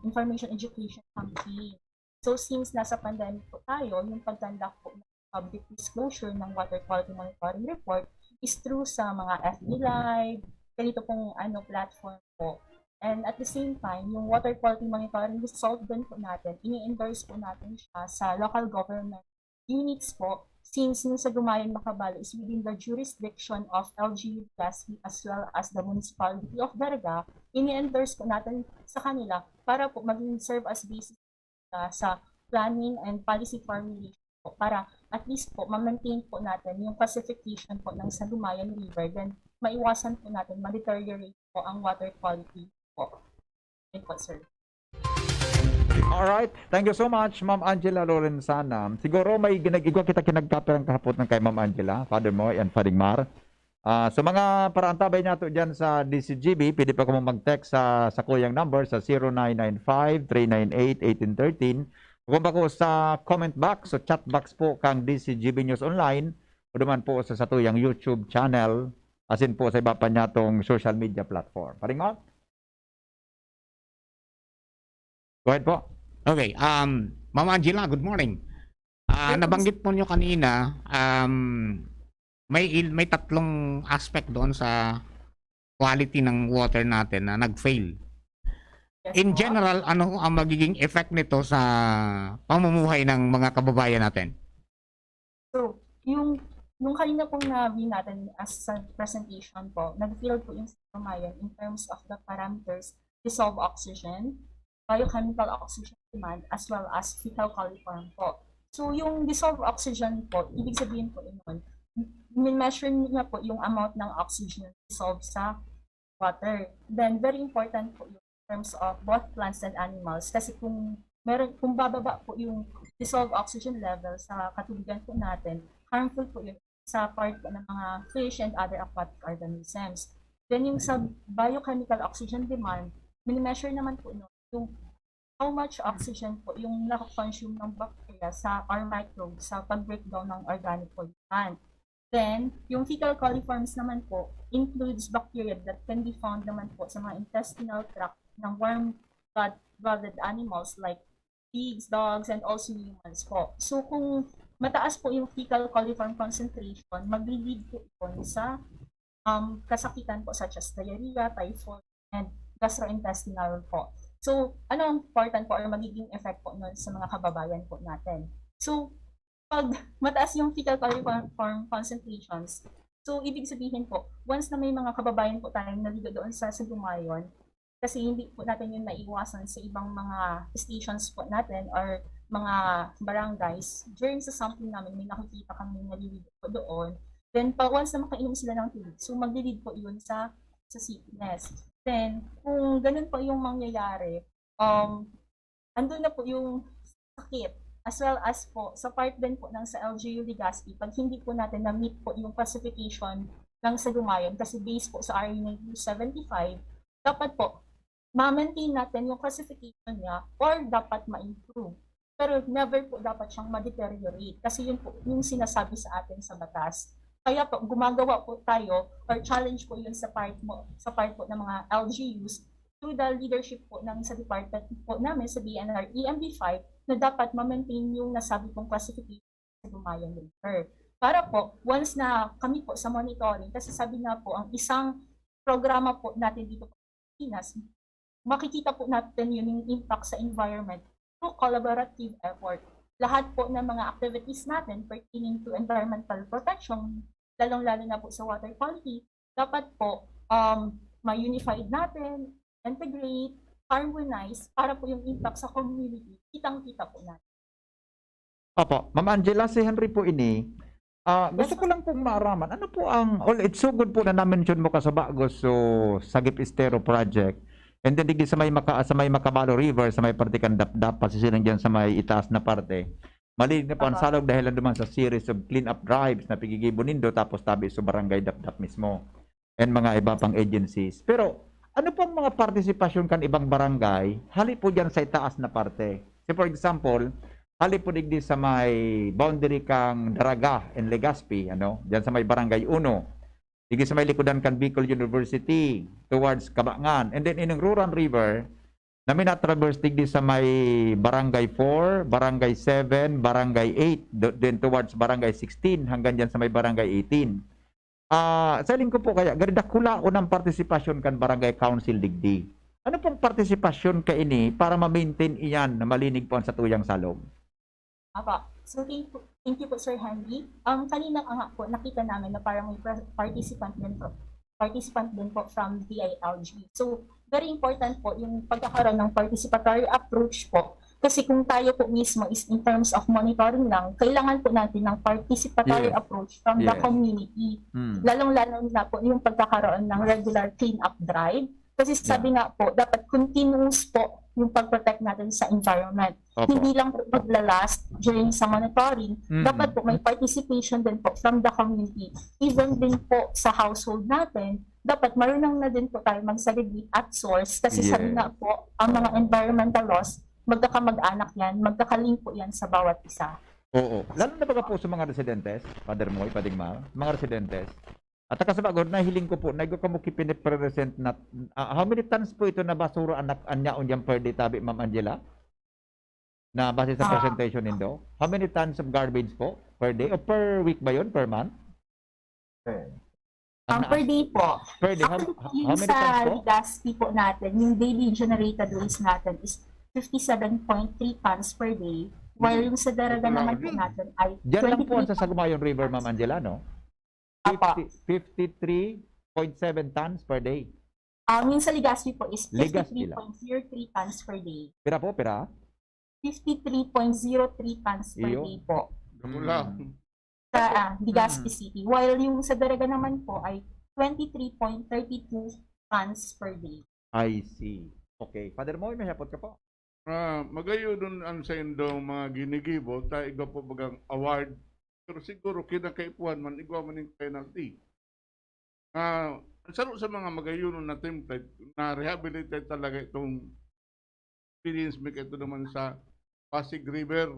information education campaign. So since nasa pandemic po tayo, yung pagtandak po ng public disclosure ng water quality monitoring report is through sa mga FB Live, ganito pong platform po. And at the same time, yung water quality monitoring result din po natin, ini-endorse po natin siya sa local government units po, since yung sa Dumayan Macabalo is within the jurisdiction of LGU Legazpi as well as the municipality of Daraga, ini-endorse po natin sa kanila para po maging serve as basis sa planning and policy formulation po, para at least po ma-maintain po natin yung pacification po ng sa Dumayan River, then maiwasan po natin ma-deteriorate po ang water quality po. Thank you, sir. Alright, thank you so much, Ma'am Angela Lorenzana. Siguro may ginag-igwa kita kinagkaperang kahapon ng kay Ma'am Angela, Father Moy and Father Mar. Sa mga paraantabay nato dyan sa DZGB, pwede pa ko mag-text sa kuyang number sa 0995-398-1813. Kung ba ko sa comment box, so chat box po kang DZGB News Online, o duman po sa tuyang YouTube channel, asin po sa iba pa niya tong social media platform. Paringot? Go ahead po. Okay, Ma'am Angela, good morning. Nabanggit po nyo kanina, may tatlong aspect doon sa quality ng water natin na nag-fail. In general, ano ang magiging effect nito sa pamumuhay ng mga kababayan natin? So, yung kanina pong na-view natin as sa presentation po, nag-fail po yung Sagumayan in terms of the parameters dissolved oxygen, biochemical oxygen demand, as well as fecal coliform po. So, yung dissolved oxygen po, ibig sabihin po yun, min-measure niya po yung amount ng oxygen dissolved sa water. Then, very important po yung in terms of both plants and animals. Kasi kung bababa po yung dissolved oxygen level sa katubigan po natin, harmful po yun sa part po ng mga fish and other aquatic organisms. Then, yung sa biochemical oxygen demand, min-measure naman po yung how much oxygen po yung nakakonsume ng bacteria or microbes sa pag-breakdown ng organic pollutant. Then, yung fecal coliforms naman po includes bacteria that can be found naman po sa mga intestinal tract ng warm-blooded animals like pigs, dogs, and also humans po. So kung mataas po yung fecal coliform concentration, mag-lead po yun sa kasakitan po such as diarrhea, typhoid, and gastrointestinal po. So, ano ang important po or magiging effect po nun sa mga kababayan po natin? So, pag mataas yung fecal coliform concentrations, so ibig sabihin po, once na may mga kababayan po tayong naligo doon sa Gumayon, kasi hindi po natin yun naiwasan sa ibang mga stations po natin or mga barangays, during sa sampling namin, may nakikita kami naliligo po doon. Then, once na makainom sila ng tubig, so mag-lead po yun sa sickness. Then, kung ganun po yung mangyayari, andun na po yung sakit, as well as po, sa part din po ng sa LGU Legazpi, pag hindi po natin na-meet po yung classification ng Sagumayon, kasi based po sa RA 1975, dapat po, ma-maintain natin yung classification niya or dapat ma-improve. Pero never po dapat siyang ma-deteriorate kasi yun po yung sinasabi sa atin sa batas. Kaya po, gumagawa po tayo or challenge po yun sa part po ng mga LGUs through the leadership po ng sa department po namin sa DNR EMB5 na dapat ma-maintain yung nasabi pong classification sa Gumayon River. Para po, once na kami po sa monitoring, kasi sabi nga po, ang isang programa po natin dito po sa Pilipinas, makikita po natin yun yung impact sa environment through collaborative effort. Lahat po ng mga activities natin pertaining to environmental protection, lalong-lalo na po sa water quality, dapat po ma-unified natin, integrate, harmonize, para po yung impact sa community, kitang-kita po natin. Opo, Ma'am Angela, si Henry po ini. Gusto ko lang pong maaraman, ano po ang, it's so good po na na-mention mo ka sa Bagos, so Sagip Estero Project, and then digdi sa may Macabalo River, sa may parte kan Dap-Dap, pasisilang dyan sa may itaas na parte. Malinig na po ang salog dahil naman sa series of clean-up drives na pigigibo nindo, tapos tabi sa barangay Dap-Dap mismo, and mga iba pang agencies. Pero, ano pong mga partisipasyon kan ibang barangay, hali po dyan sa itaas na parte? So, for example, hali po digdi sa may boundary kang Daraga and Legazpi, dyan sa may barangay 1. Digdi sa may likodan kan Bicol University towards Kabangan. And then in Rural River, namin na-traverse digdi sa may barangay 4, barangay 7, barangay 8, then towards barangay 16 hanggang dyan sa may barangay 18. Sa lingko po kaya, ganida kula unang partisipasyon kan barangay council digdi. Ano pong partisipasyon ka ini para ma-maintain iyan na malinig po ang sa tuyang salog? Apa. So thank you po Sir Henry. Kanina nga po nakita namin na parang may participant din po from DILG. So very important po yung pagkakaroon ng participatory approach po. Kasi kung tayo po mismo is in terms of monitoring lang, kailangan po natin ng participatory approach from the community. Lalong-lalo na po yung pagkakaroon ng regular clean-up drive. Kasi sabi nga po, dapat continuous po yung pag-protect natin sa environment. Hindi lang po maglalast during sa monitoring. Dapat po may participation din po from the community. Even din po sa household natin, dapat marunong na din po tayo mag-segregate at source. Kasi sabi nga po, ang mga environmental laws, magkakamag-anak yan, magkakalink po yan sa bawat isa. Oo. Lalo na baga po sa mga residentes, Father Moy, Padingmar, mga residentes. At kasabagod, nahiling ko po, naigo ka mo kipinipresent na, how many tons po ito na basura anak anya unyang per day tabi, Ma'am Angela? Na base sa presentation nindo? How many tons of garbage po per day? O per week ba yun? Per month? Per day po. Per day, how many tons po? Sa Legazpi po natin, yung daily generated waste natin is 57.3 tons per day, while yung sa Daraga naman po natin ay Diyan lang po ang sa Sagumayon River, Ma'am Angela, no? 53.7 tons per day. Yung sa Legazpi po is Legazpi 53.03 tons per day. Pira po, pira? 53.03 tons per day po. Wala. Sa Legazpi City. While yung sa Daraga naman po ay 23.32 tons per day. I see. Okay. Father Moy, may hapot ka po. Magayo dun ang sa indong mga ginigibo, tayo iba po bagang award. Pero siguro kinakaipuan man, igwa man yung penalty. Ang saro sa mga magayo na template, na rehabilitate talaga itong experience make ito naman sa Pasig River.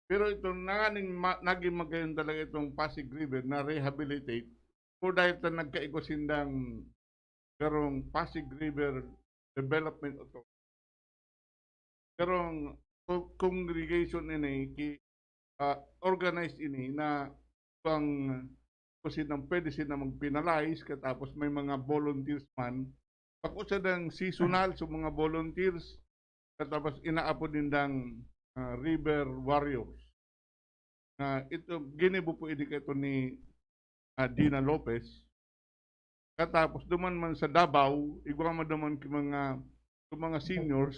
Pero ito naging magayon talaga itong Pasig River na rehabilitate po dahil na nagkaigosindang karong Pasig River Development Authority. Karong congregation ini organized ini na pang kasi nang pwede sila mag-penalize katapos may mga volunteers man. Pag usa ng seasonal so mga volunteers katapos inaapod din ng river warriors. Ito ginibo po ito ni Dina Lopez. Katapos duman man sa Davao, igwa man duman mga seniors,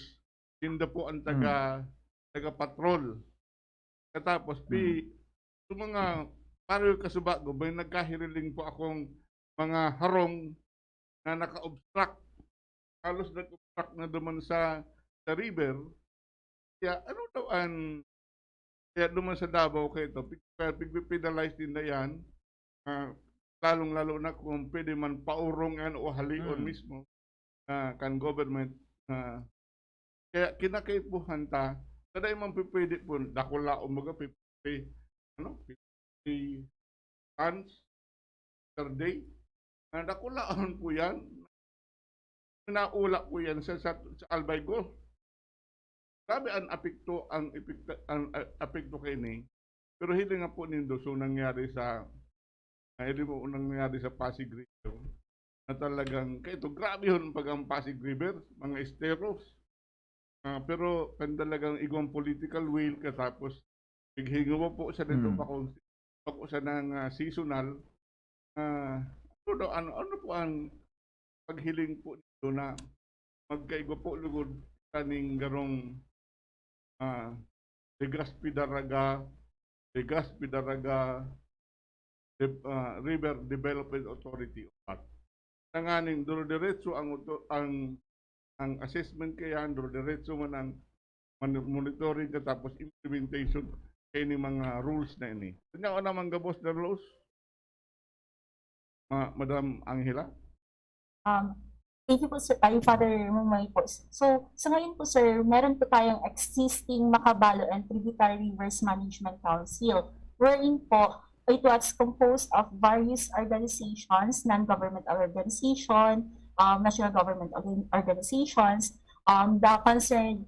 tinda po ang taga-patrol. Katapos mga pareho kasubago, may nagkahiriling po akong mga harong na naka-obstruct. Halos nag-obstruct na duman sa river. Kaya ano daw kaya duman sa Davao kayo ito, pigpipidalize din na yan, lalong-lalo na kung pwede man paurong yan o halion mismo kan government. Kaya kinakaipuhan ta, kada man pwede po, dakula o mga 50 tons per day. Dakulaon po yan. Naula po yan sa Albay Golf. Grabe ang apekto kay ni. Pero hindi nga po nindo so nangyari sa Pasig River na talagang kaito grabe yun pag ang Pasig River, mga esteros. Pero talagang igong political will katapos highingawa po sa dito pa sa ng seasonal. Ano po ang paghiling po dito na magkaigo po lugod kaning garong Legazpi-Daraga River Development Authority. Nanganing duro-diretso ang assessment kaya duro-diretso man ang monitoring katapos implementation kay ni mga rules na ini. Kanya ko naman gabos na rules. Madam Angela. Thank you po, sir. Father Momy po. So, sa ngayon po, sir, meron po tayong existing Macabalo and Tributary Rivers Management Council, wherein po, it was composed of various organizations, non-government organization, national government organizations, the concerned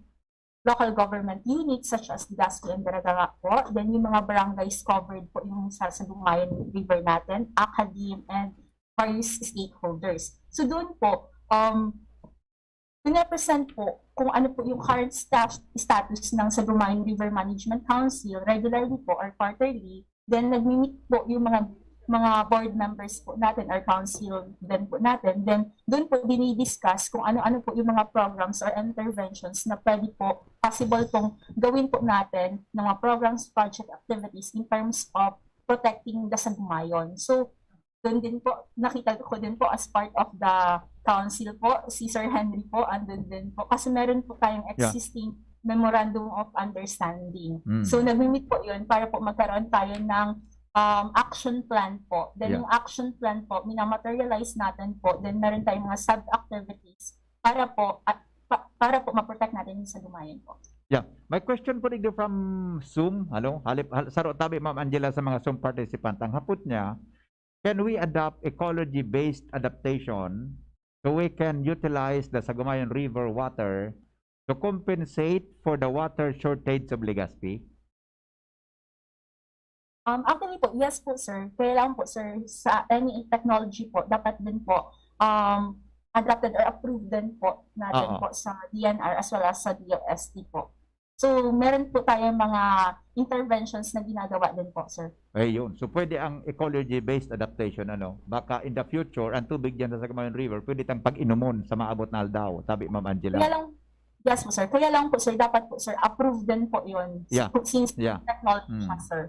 local government units such as Gasco and Daraga po, then yung mga barangays covered po yung sa Dumayan River natin, academe, and various stakeholders. So doon po, pinapresent po kung ano po yung current status ng Sagumayan River Management Council regularly po or quarterly. Then nagmi-meet po yung mga board members po natin or council din po natin. Then doon po dinidiscuss kung ano-ano po yung mga programs or interventions na pwede po possible pong gawin po natin ng mga programs, project activities in terms of protecting the Sagumayon. So doon din po, nakita ko din po as part of the council po, si Sir Henry po, andun din po. Kasi meron po tayong existing memorandum of understanding. So nag-meet po yun para po magkaroon tayo ng action plan po. Then yung action plan po, minamaterialize natin po. Then meron tayong mga sub-activities para po ma-protect natin yung Sagumayan po. Yeah. My question po dito from Zoom. Hello? Saro tabi Ma'am Angela sa mga Zoom participant. Ang hapot niya, can we adopt ecology-based adaptation so we can utilize the Sagumayan River water to compensate for the water shortage of Legazpi? Actually po, yes po sir. Kailangan po sir, sa any technology po, dapat din po adapted or approved din po natin po sa DNR as well as sa DOST po. So, meron po tayong mga interventions na ginagawa din po, sir. Ayun. So, pwede ang ecology-based adaptation, baka in the future, ang tubig dyan sa Sagumayan River, pwede tang pag-inumon sa maabot na aldaw, sabi Ma'am Angela. Kaya lang, yes po, sir. Kaya lang po, sir, dapat po, sir, approved din po yun. Since technology siya, sir.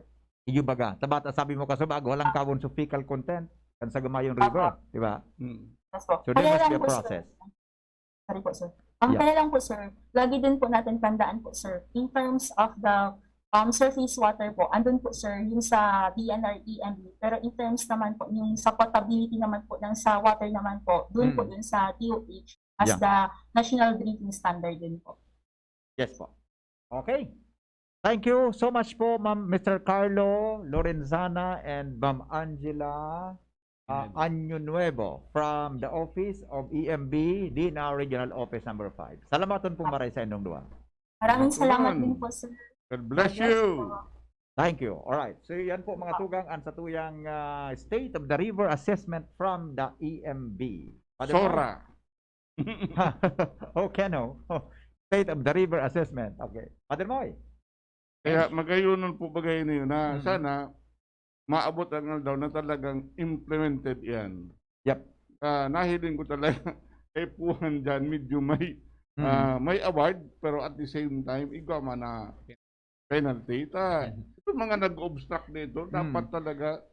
Iyo baga. Tabata, sabi mo kasubago, walang kawon sa fecal content kan Sagumayan River, di ba? Yes po. So, there must be a process. Sorry po, sir. Kaya lang po, sir, lagi din po natin tandaan po, sir, in terms of the surface water po, andun po, sir, yung sa DNR, EMB, pero in terms naman po, yung sa potability naman po, ng sa water naman po, dun po dun sa DOH as the national drinking standard din po. Yes po. Okay. Thank you so much po, Mr. Carlo Lorenzana and Ma'am Angela Año Nuevo from the office of EMB, DNR Regional Office number 5. Salamaton po maray sa inyong duwa. Maraming salamat Tugan. din po sa God bless you. Thank you. All right. So yan po mga tugang ang sa tuyang State of the River Assessment from the EMB. Sora. Okay, no. State of the River Assessment. Okay. Father Moy. Kaya magayunan po bagay na yun na sana maabot ang daw na talagang implemented yan. Yep. Nahiling ko talaga kay Puhan dyan, medyo may award, pero at the same time, igwa na penalty. Ito mga nag-obstruct dito, dapat talaga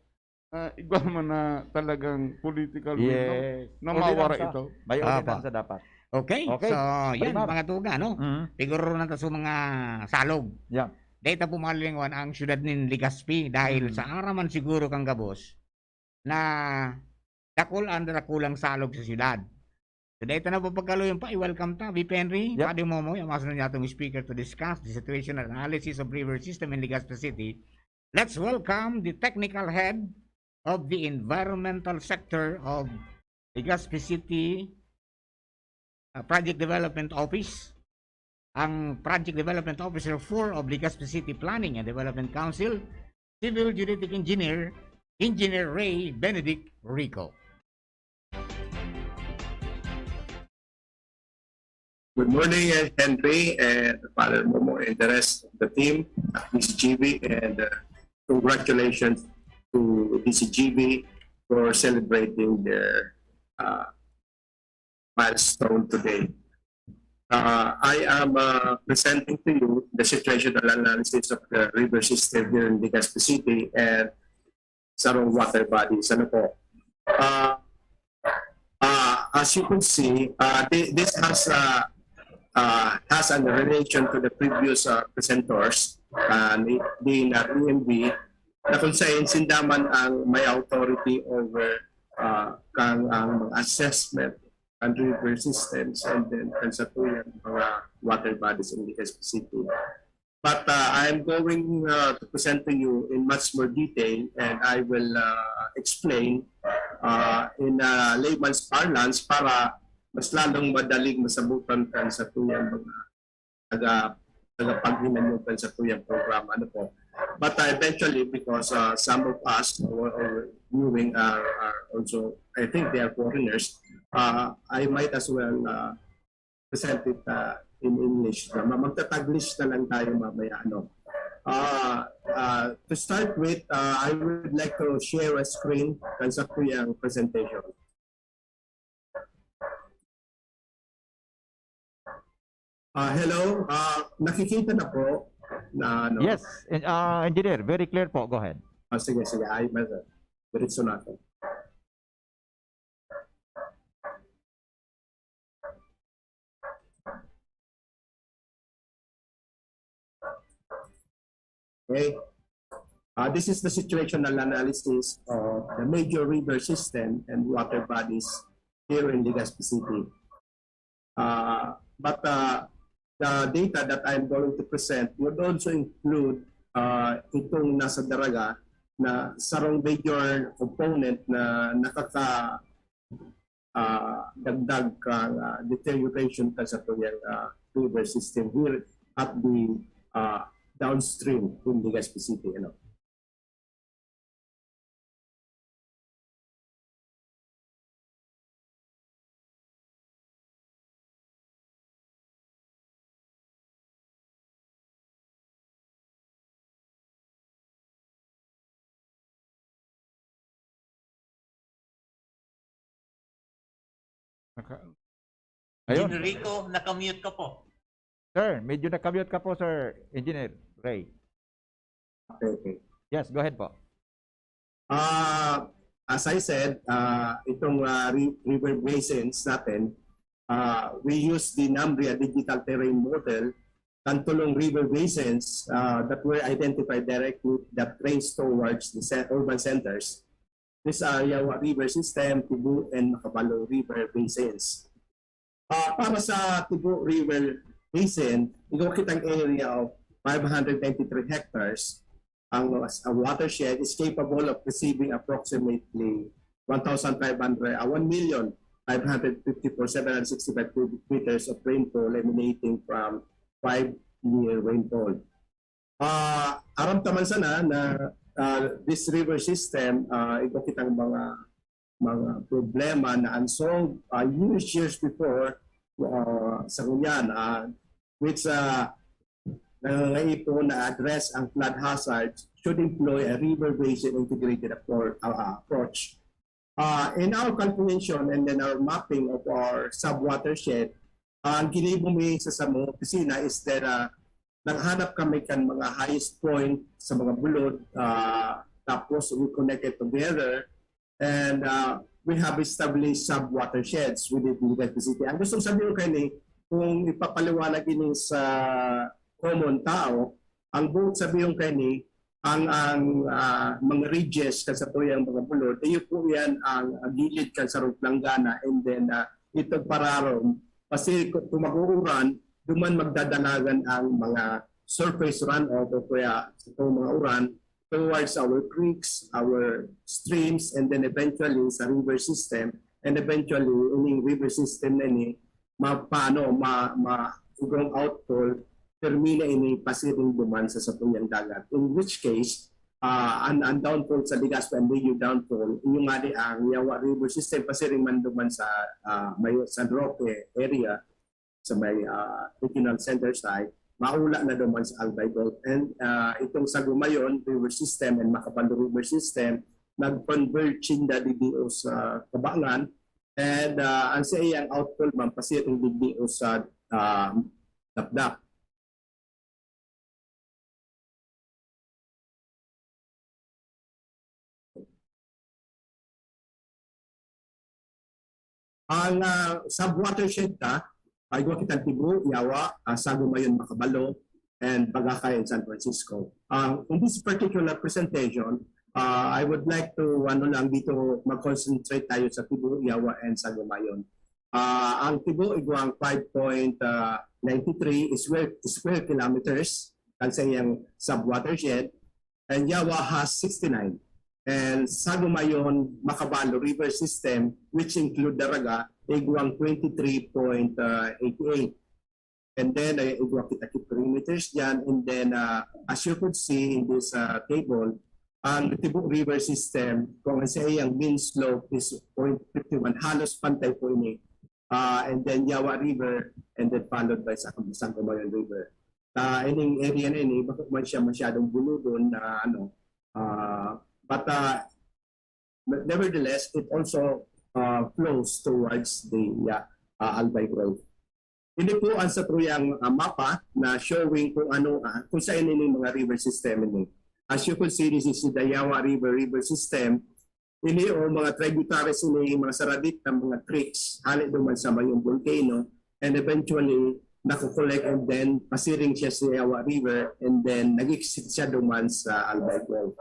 igwa na talagang political will na mawara ito. May ordinansa dapat. Okay. Okay. So, yan Primar. mga tuga, no? Siguro na sa mga salog. Yeah. Data pumalingwan ang syudad ni Legazpi dahil sa araman siguro kang gabos na dakulang salog sa syudad. So data na po pagkaluyon pa, i-welcome ta, VP Henry, Padre Momy, ang masunod niya itong speaker to discuss the situation and analysis of river system in Legazpi City. Let's welcome the technical head of the environmental sector of Legazpi City Project Development Office, ang Project Development Officer 4 of Legazpi City Planning and Development Council, Civil Juridic Engineer, Engineer Ray Benedict Rico. Good morning, Henry and Father Momo and the rest of the team at DZGB, and congratulations to DZGB for celebrating their milestone today. I am presenting to you the situational analysis of the river system here in Legazpi City and surrounding water bodies. Ano po? As you can see, this has a relation to the previous presenters, being EMB, na kung saan sindaman ang may authority over kang ang assessment and river systems and then kansatuyang mga water bodies in Legazpi City. But I'm going to present to you in much more detail, and I will explain in layman's parlance para mas lalong madaling masabutan kan sa tuyang mga tagapaghinanyugan sa tuyang programa. Ano po? But eventually, because some of us who are viewing are also, I think they are foreigners, I might as well present it in English. Magtataglish na lang tayo mamaya. To start with, I would like to share a screen kan sa tuyang presentation. Hello, nakikita na po na ano? Yes, engineer, very clear po. Go ahead. Sige, ay diretso natin. Okay. This is the situational analysis of the major river system and water bodies here in Legazpi City. But the data that I'm going to present would also include itong nasa daraga na sarong major component na dagdag deterioration ka sa tuyang river system here at the downstream in Legazpi City. Ayun. Rico, nakamute ka po. Sir, medyo nakamute ka po, Sir Engineer Ray. Okay. Yes, go ahead po. As I said, itong river basins natin, we use the NAMRIA digital terrain model kantulong river basins that were identified directly that trains towards the urban centers. This area, river system, Tibu, and Makabalo River basins. Para sa Tibu River Basin, ikaw kitang area of 593 hectares. Ang watershed is capable of receiving approximately 1,554,765 cubic meters of rainfall emanating from 5 year rainfall. Aram taman sana na this river system, ito kitang mga problema na unsolved years before sa kunyan, which nangangaipon na address ang flood hazards should employ a river basin integrated approach. In our calculation and then our mapping of our sub-watershed, ang kinibumi sa samong opisina is that naghanap kami kan mga highest point sa mga bulod, tapos we connect it together, and we have established sub-watersheds within the city. Ang gusto sabihin ko kayo kung ipapaliwanag ini sa common tao, ang buong sabihin kayo ang mga ridges kan sa tuyang mga bulod, iyo po yan ang gilid kan sa Ruplanggana, and then ito pararom. Kasi kung mag-uuran, duman magdadalagan ang mga surface runoff o kaya itong mga uran towards our creeks, our streams, and then eventually sa river system, and eventually ining river system na ini igong outfall termina ini pasiring duman sa sapuyang dagat, in which case ang downfall sa Ligaspi and major downfall yung nga ang Yawa River System pasiring man duman sa may San Roque area sa may regional center side, maula na duman sa Albay Gulf. And itong Sagumayon River System and Macabalo River System nag-converge na DDO sa Kabangan, and ang sa iyang outfall man pasiring DDO sa Dapdap. Ang sub-watershed ay kita Tibu, Yawa, Sagumayon, Macabalo, and Bagakay in San Francisco. In this particular presentation, I would like to lang dito mag-concentrate tayo sa Tibu, Yawa, and Sagumayon. Ang Tibu iguang 5.93 square kilometers kasi yung sub-watershed, and Yawa has 69. And Sagumayon Macabalo River System, which include Daraga, iguang 23.88. And then iguang kita perimeters dyan. And then as you could see in this table, ang Tibu River System, kung sa iyang mean slope is 0.51, halos pantay po ini. And then Yawa River, and then followed by Sagumayon River. Ining area na ini, bakit man siya masyadong buludon na but nevertheless, it also flows towards the Albay Grove. Hindi po ang sa tuyang mapa na showing kung kung saan ini mga river system ini. As you can see, this is the Yawa River System. Ini o mga tributaries ini, mga saradit ng mga creeks, halit duman sa mayong volcano, and eventually nakukolek, and then pasiring siya sa Yawa River, and then nag-exit siya duman sa Albay Grove.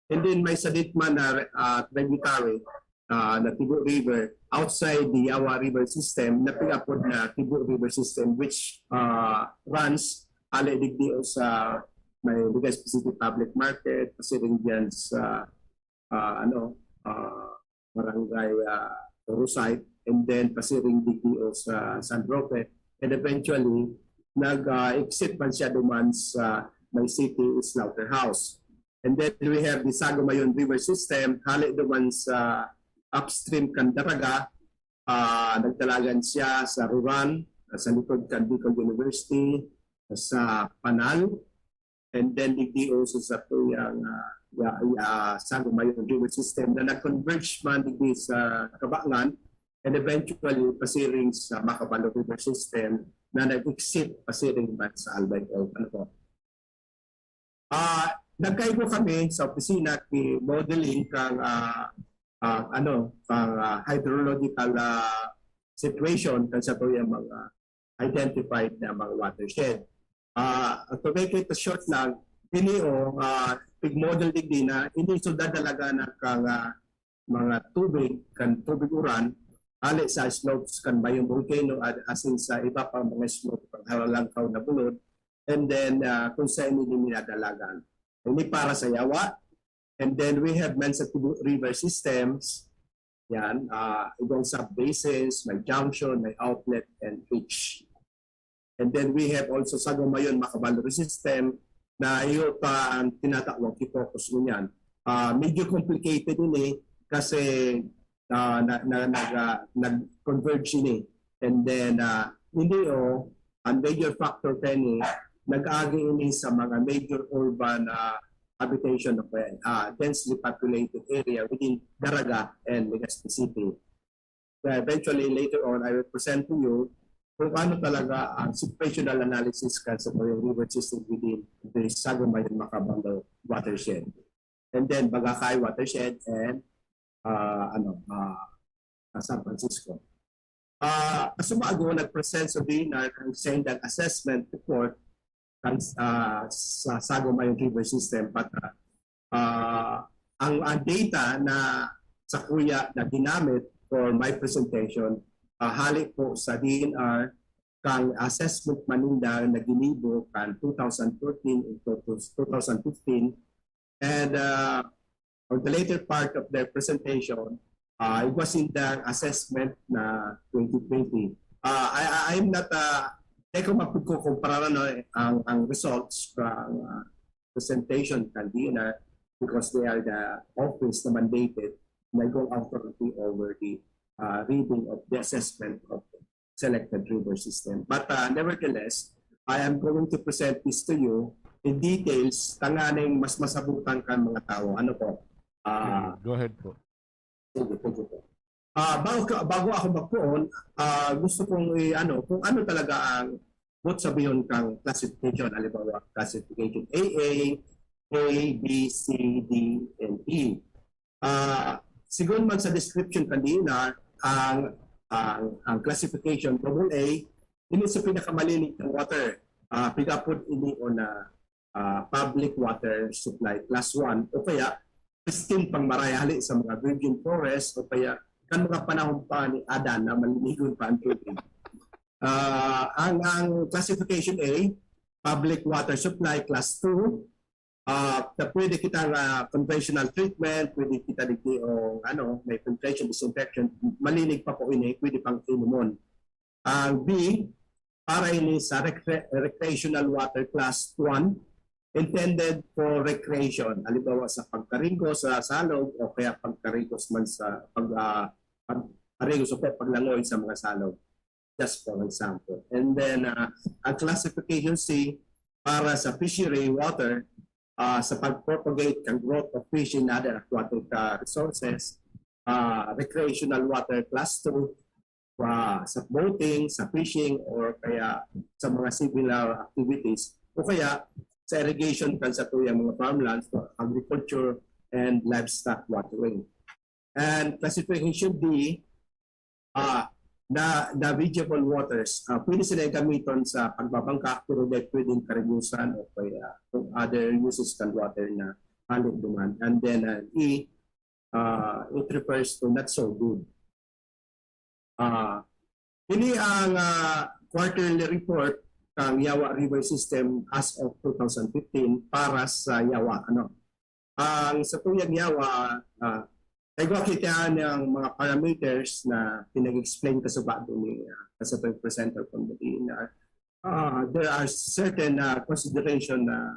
And then may sadit man na tributary na Tibu River outside the Yawa River System na pigapod na Tibu River System, which runs alidigdio sa may Legazpi City Public Market, pasiring dyan sa Barangay Orusay, and then pasiring digdio sa San Roque, and eventually nag-exit man siya duman sa may City Slaughterhouse. And then we have the Sagumayon River System, halit duman sa upstream kan Daraga, nagdalagan siya sa Ruran, sa likod kan Bicol University, sa Panal, and then digdio sa tuyang Sagumayon River System na nag-converge man digdi sa Kabangan, and eventually pasiring sa Macabalo River System na nag-exit pasiring man sa Albay Grove. Nagkaibo kami sa opisina ni modeling kang hydrological situation kan sa tuyang mga identified na mga watershed. To make it short lang, ini pig-model digdi na ini so dadalaga na kang mga tubig uran ali sa slopes kan bayong volcano asin sa iba pang mga slope pang halangkaw na bulod, and then kung saan ini dinadalagan. Ini para sa Yawa, and then we have Mensa River Systems, yan, ibang sub-basins, may junction, may outlet, and reach. And then we have also Sagumayon Macabal system na iyo pa ang tinatawag i-focus mo yan. Medyo complicated ini kasi nag-converge ini. And then hindi ang major factor penny nag-agi ini sa mga major urban habitation of densely populated area within Daraga and Legazpi City. Eventually, later on, I will present to you kung ano talaga ang situational analysis sa river system within the Sagumayon Macabal watershed. And then, Bagakay watershed and San Francisco. Sumago, nag-present sa DNR ang Sendang Assessment Report sa Sagumayon River System. But ang data na sa kuya na ginamit for my presentation, halik po sa DNR kang assessment maninda na ginibo kan 2014 to 2015. And on the later part of their presentation, it was in the assessment na 2020. I'm not Teko mapagkukumpara ang results from presentation kan DNR because they are the office na mandated na go authority over the reading of the assessment of selected river system. But nevertheless, I am going to present this to you in details tanganing mas masabutan kan mga tao. Ano po? Go ahead po. Sige po. Bago ako magpuon, gusto kong kung ano talaga ang sabihin kang classification, halimbawa classification AA, A, B, C, D, and E. Siguro man sa description kanina, ang classification AA, ini sa pinakamalinig ng water. Pigapod ini o na public water supply class 1 o kaya pristine pang marayali sa mga virgin forest o kaya kan mga panahon pa ni Adan na maliligon pa ang tubig. Ang classification A, public water supply class 2, pwede kita conventional treatment, pwede kita o may filtration, disinfection, malinig pa po ini, pwede pang inumon. Ang B, para ini sa recreational water class 1, intended for recreation. Halimbawa sa pagkarigos sa salog o kaya pagkarigos man sa pagkarigos o paglangoy sa mga salog. Just for example. And then ang classification C para sa fishery water sa pag-propagate ng growth of fish in other aquatic resources. Recreational water class 2 sa boating, sa fishing or kaya sa mga similar activities o kaya sa irrigation kan sa tuyang mga farmlands for agriculture and livestock watering. And classification D, na navigable waters, pwede sila gamiton sa pagbabangka pero dahil pwedeng karigusan o kaya other uses kan water na halit duman. And then E, it refers to not so good. Ini ang quarterly report ng Yawa River System as of 2015 para sa Yawa. Ang sa tuyang Yawa, ay kita ng mga parameters na pinag-explain ka sa bago ni sa presenter from the DNR. There are certain consideration na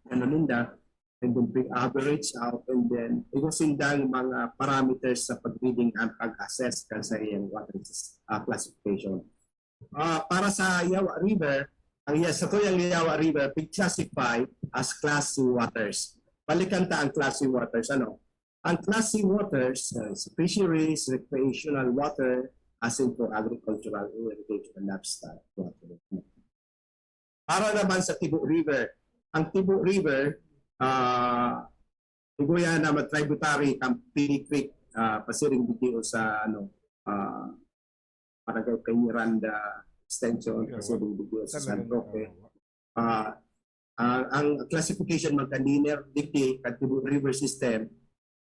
ninda and then average out and then igusindang mga parameters sa pag-reading ang pag-assess ka sa iyang water classification. Para sa Yawa River, sa tuyang Yawa River, classified as Class C waters. Balikan ta ang Class C waters. Ang Class C waters, fisheries, recreational water, as in for agricultural, irrigation, and livestock water. Para naman sa Tibu River, ang Tibu River, iguya na tributary kang Pini Creek, pasiring video sa Barangay kay Miranda Extension, pasiring video sa San Roque. Ang classification magka-linear dikti at Tibu River System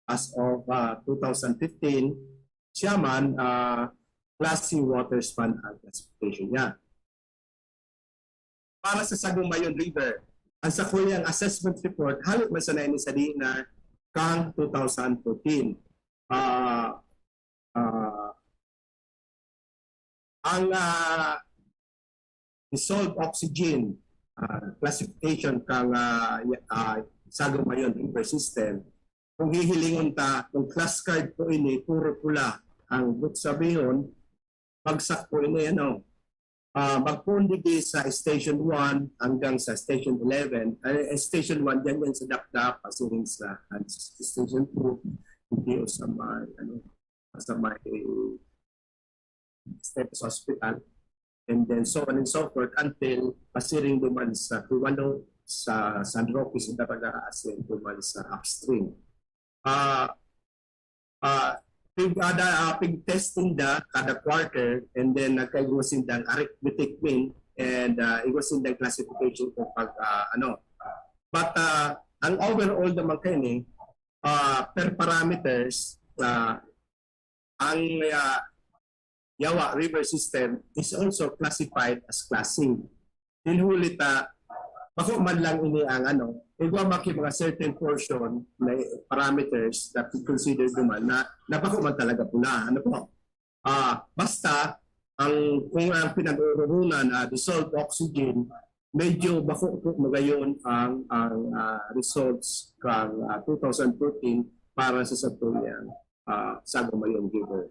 as of 2015, siya man Class C water span ang classification niya. Para sa Sagumayon River, ang sakuyang assessment report halit man sa nainin sa DNR kang 2014. Ang dissolved oxygen classification kang Sagumayon River System. Kung hihilingon ta, kung class card po ini, puro pula. Ang good sabihin, bagsak po ini, magpundig sa Station 1 hanggang sa Station 11. Station 1, yan sa Dakda, pasirin sa Station 2, hindi sa may Steps Hospital. And then so on and so forth until pasiring duman sa Tuwano, sa San Roque, sa Dapag-aasin, duman sa upstream. Pig testing da kada quarter and then nagkaigusin da arithmetic mean and igusin da classification kung pag but ang overall naman kayo ni per parameters ang Yawa River System is also classified as Class C. Hinulita bako man lang ini ang igwa maki mga certain portion na parameters that we consider duman na bako man talaga pula. Basta kung ang pinag-uurunan dissolved oxygen, medyo bako po magayon ang results kang 2014 para sa satuyang Sagumayon River.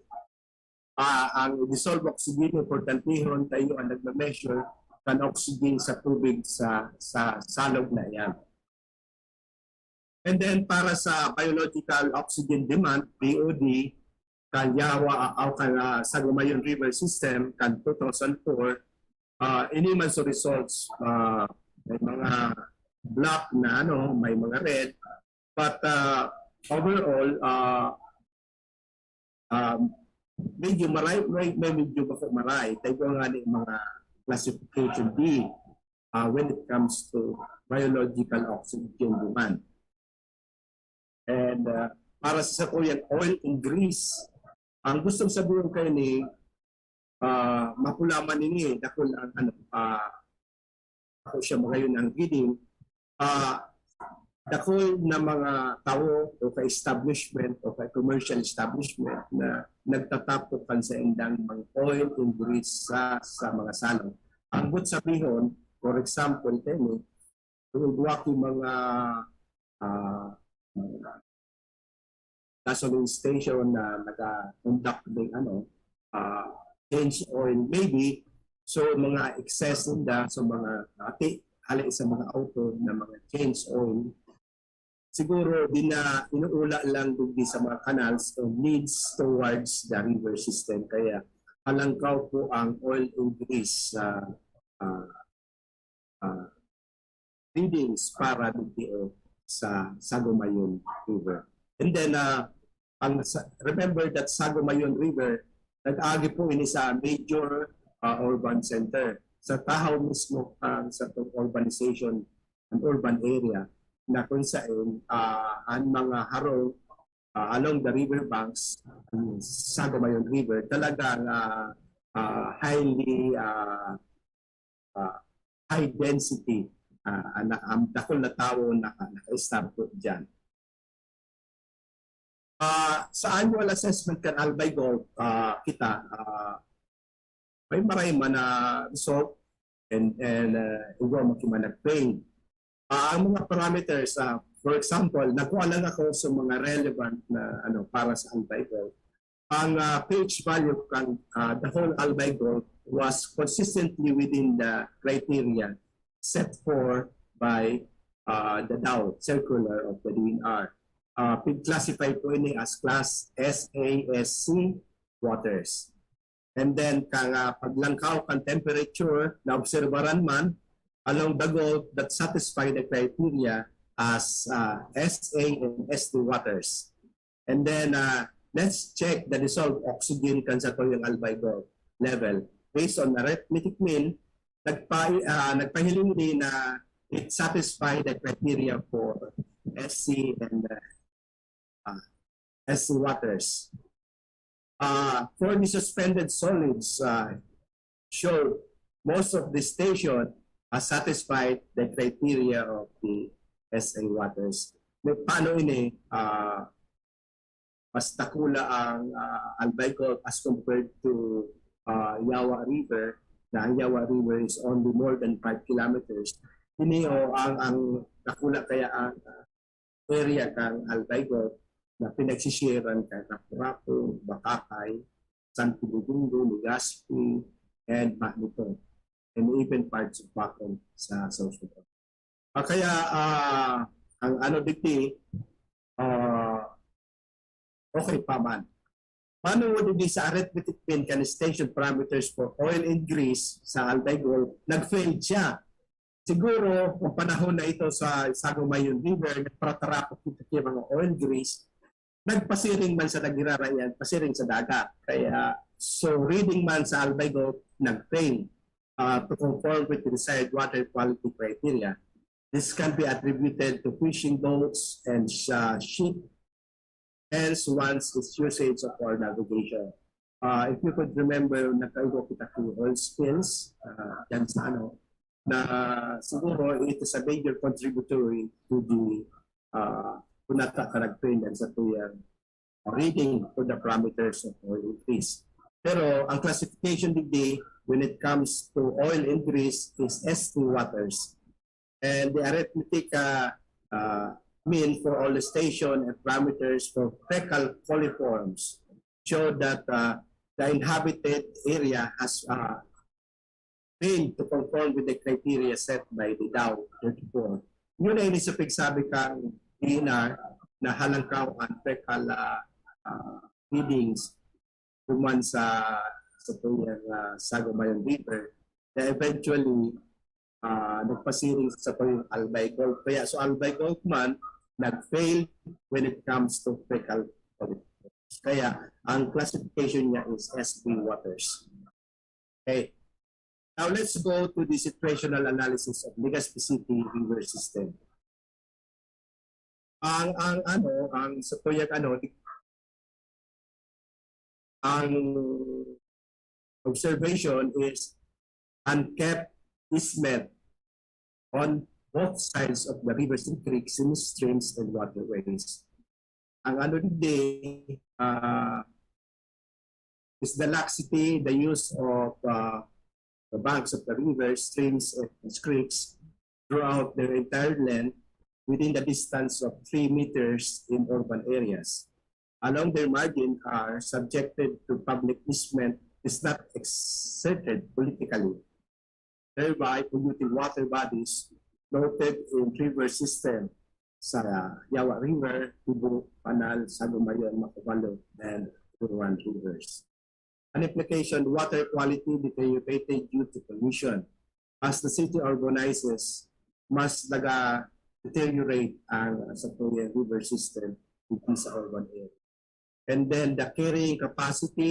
Ang dissolved oxygen, importantihon tayo ang nagme-measure kan oxygen sa tubig sa salog na yan. And then para sa biological oxygen demand, BOD, kan Yawa o kan Sagumayon River System, kan 2004, iniman sa results, may mga black na may mga red, but overall, medyo maray, may medyo bako maray. Tayo nga ni mga classification D when it comes to biological oxygen demand. And para sa sakuyan, oil and grease, ang gustong sabihin kayo ni mapulaman ini, dahil ako siya magayon ang reading, dako na mga tao o ka-establishment o ka-commercial establishment na nagtatapukan sa indang mga oil and grease sa mga salong. Ang good sabihin, for example, kung duwaki mga gasoline station na nag-conduct ng change oil maybe, so mga excess nila sa mga hali sa mga auto na mga change oil, siguro din na inuula lang din sa mga canals and leads towards the river system. Kaya palangkaw po ang oil and grease readings para dito sa Sagumayon River. And then, remember that Sagumayon River, nag-agi po ini sa major urban center. Sa Tahaw mismo, sa urbanization and urban area, na kung saan ang mga harong along the river banks, Sagumayon River, talagang highly high density ang dakol na tao na naka-establish dyan. Sa annual assessment kan Albay Gold, kita may maray man na result and igwa makimanag-paid. Ang mga parameters, for example, nakuha lang ako sa mga relevant na para sa Albay Gold. Ang pH value kan the whole Albay Gold was consistently within the criteria set for by the Dow circular of the DNR. Classified po ini as class SASC waters. And then kang paglangkaw kan temperature na obserbaran man along the gold that satisfy the criteria as SA and ST waters. And then let's check the dissolved oxygen kan sa toyong Albay Gold level. Based on arithmetic mean, nagpahiling din na it satisfy the criteria for SC and SC waters. For the suspended solids, show most of the station has satisfied the criteria of the SA waters. Paano ini mas takula ang Albay Gold as compared to Yawa River na ang Yawa River is only more than 5 kilometers. Ini ang nakula kaya ang area kang Albaygo na pinagsisharean kay Kapurapo, Bakakay, San Pilipindo, Legazpi, and Magnito, and even parts of Bacon sa South Sudan. Kaya ang ano dito, okay pa man. Paano mo din sa arithmetic mean station parameters for oil and grease sa Albaygo, nag-fail siya. Siguro, kung panahon na ito sa Sagumayon River, nagpratarapot ito yung mga oil grease, nagpasiring man sa nagirarayan, pasiring sa dagat. Kaya, so reading man sa Albaygo, nag-fail to conform with the desired water quality criteria. This can be attributed to fishing boats and ship, hence once its usage of our navigation. If you could remember, nagkaigo kita kung oil spills, yan sa ano, na siguro it is a major contributory to the punata-karagpin sa tuyang reading for the parameters of oil increase. Pero ang classification digdi when it comes to oil increase is S2 waters. And the arithmetic mean for all the station and parameters for fecal coliforms show that the inhabited area has failed to conform with the criteria set by the Dow 34. Yun ay sa pagsabi kang DNR na halangkaw ang fecal readings kuman sa tuyang Sagumayon River na eventually nagpasiring sa tuyang Albaygo. Kaya so Albaygo man nag-fail when it comes to fecal coliforms. Kaya ang classification niya is S3 waters. Okay. Now let's go to the situational analysis of Legazpi City river system. Ang sa tuyang ang observation is unkept easement on both sides of the rivers and creeks, streams, and waterways. Ang is the laxity, the use of the banks of the rivers, streams, and creeks throughout their entire length within the distance of 3 meters in urban areas. Along their margin are subjected to public easement is not exerted politically, thereby polluting water bodies noted in river system sa Yawa River, Tubo, Panal, Sagumayon, Macabalo, and Turuan rivers. An implication, water quality deteriorated due to pollution. As the city urbanizes, mas deteriorate ang sa river system within sa urban area. And then the carrying capacity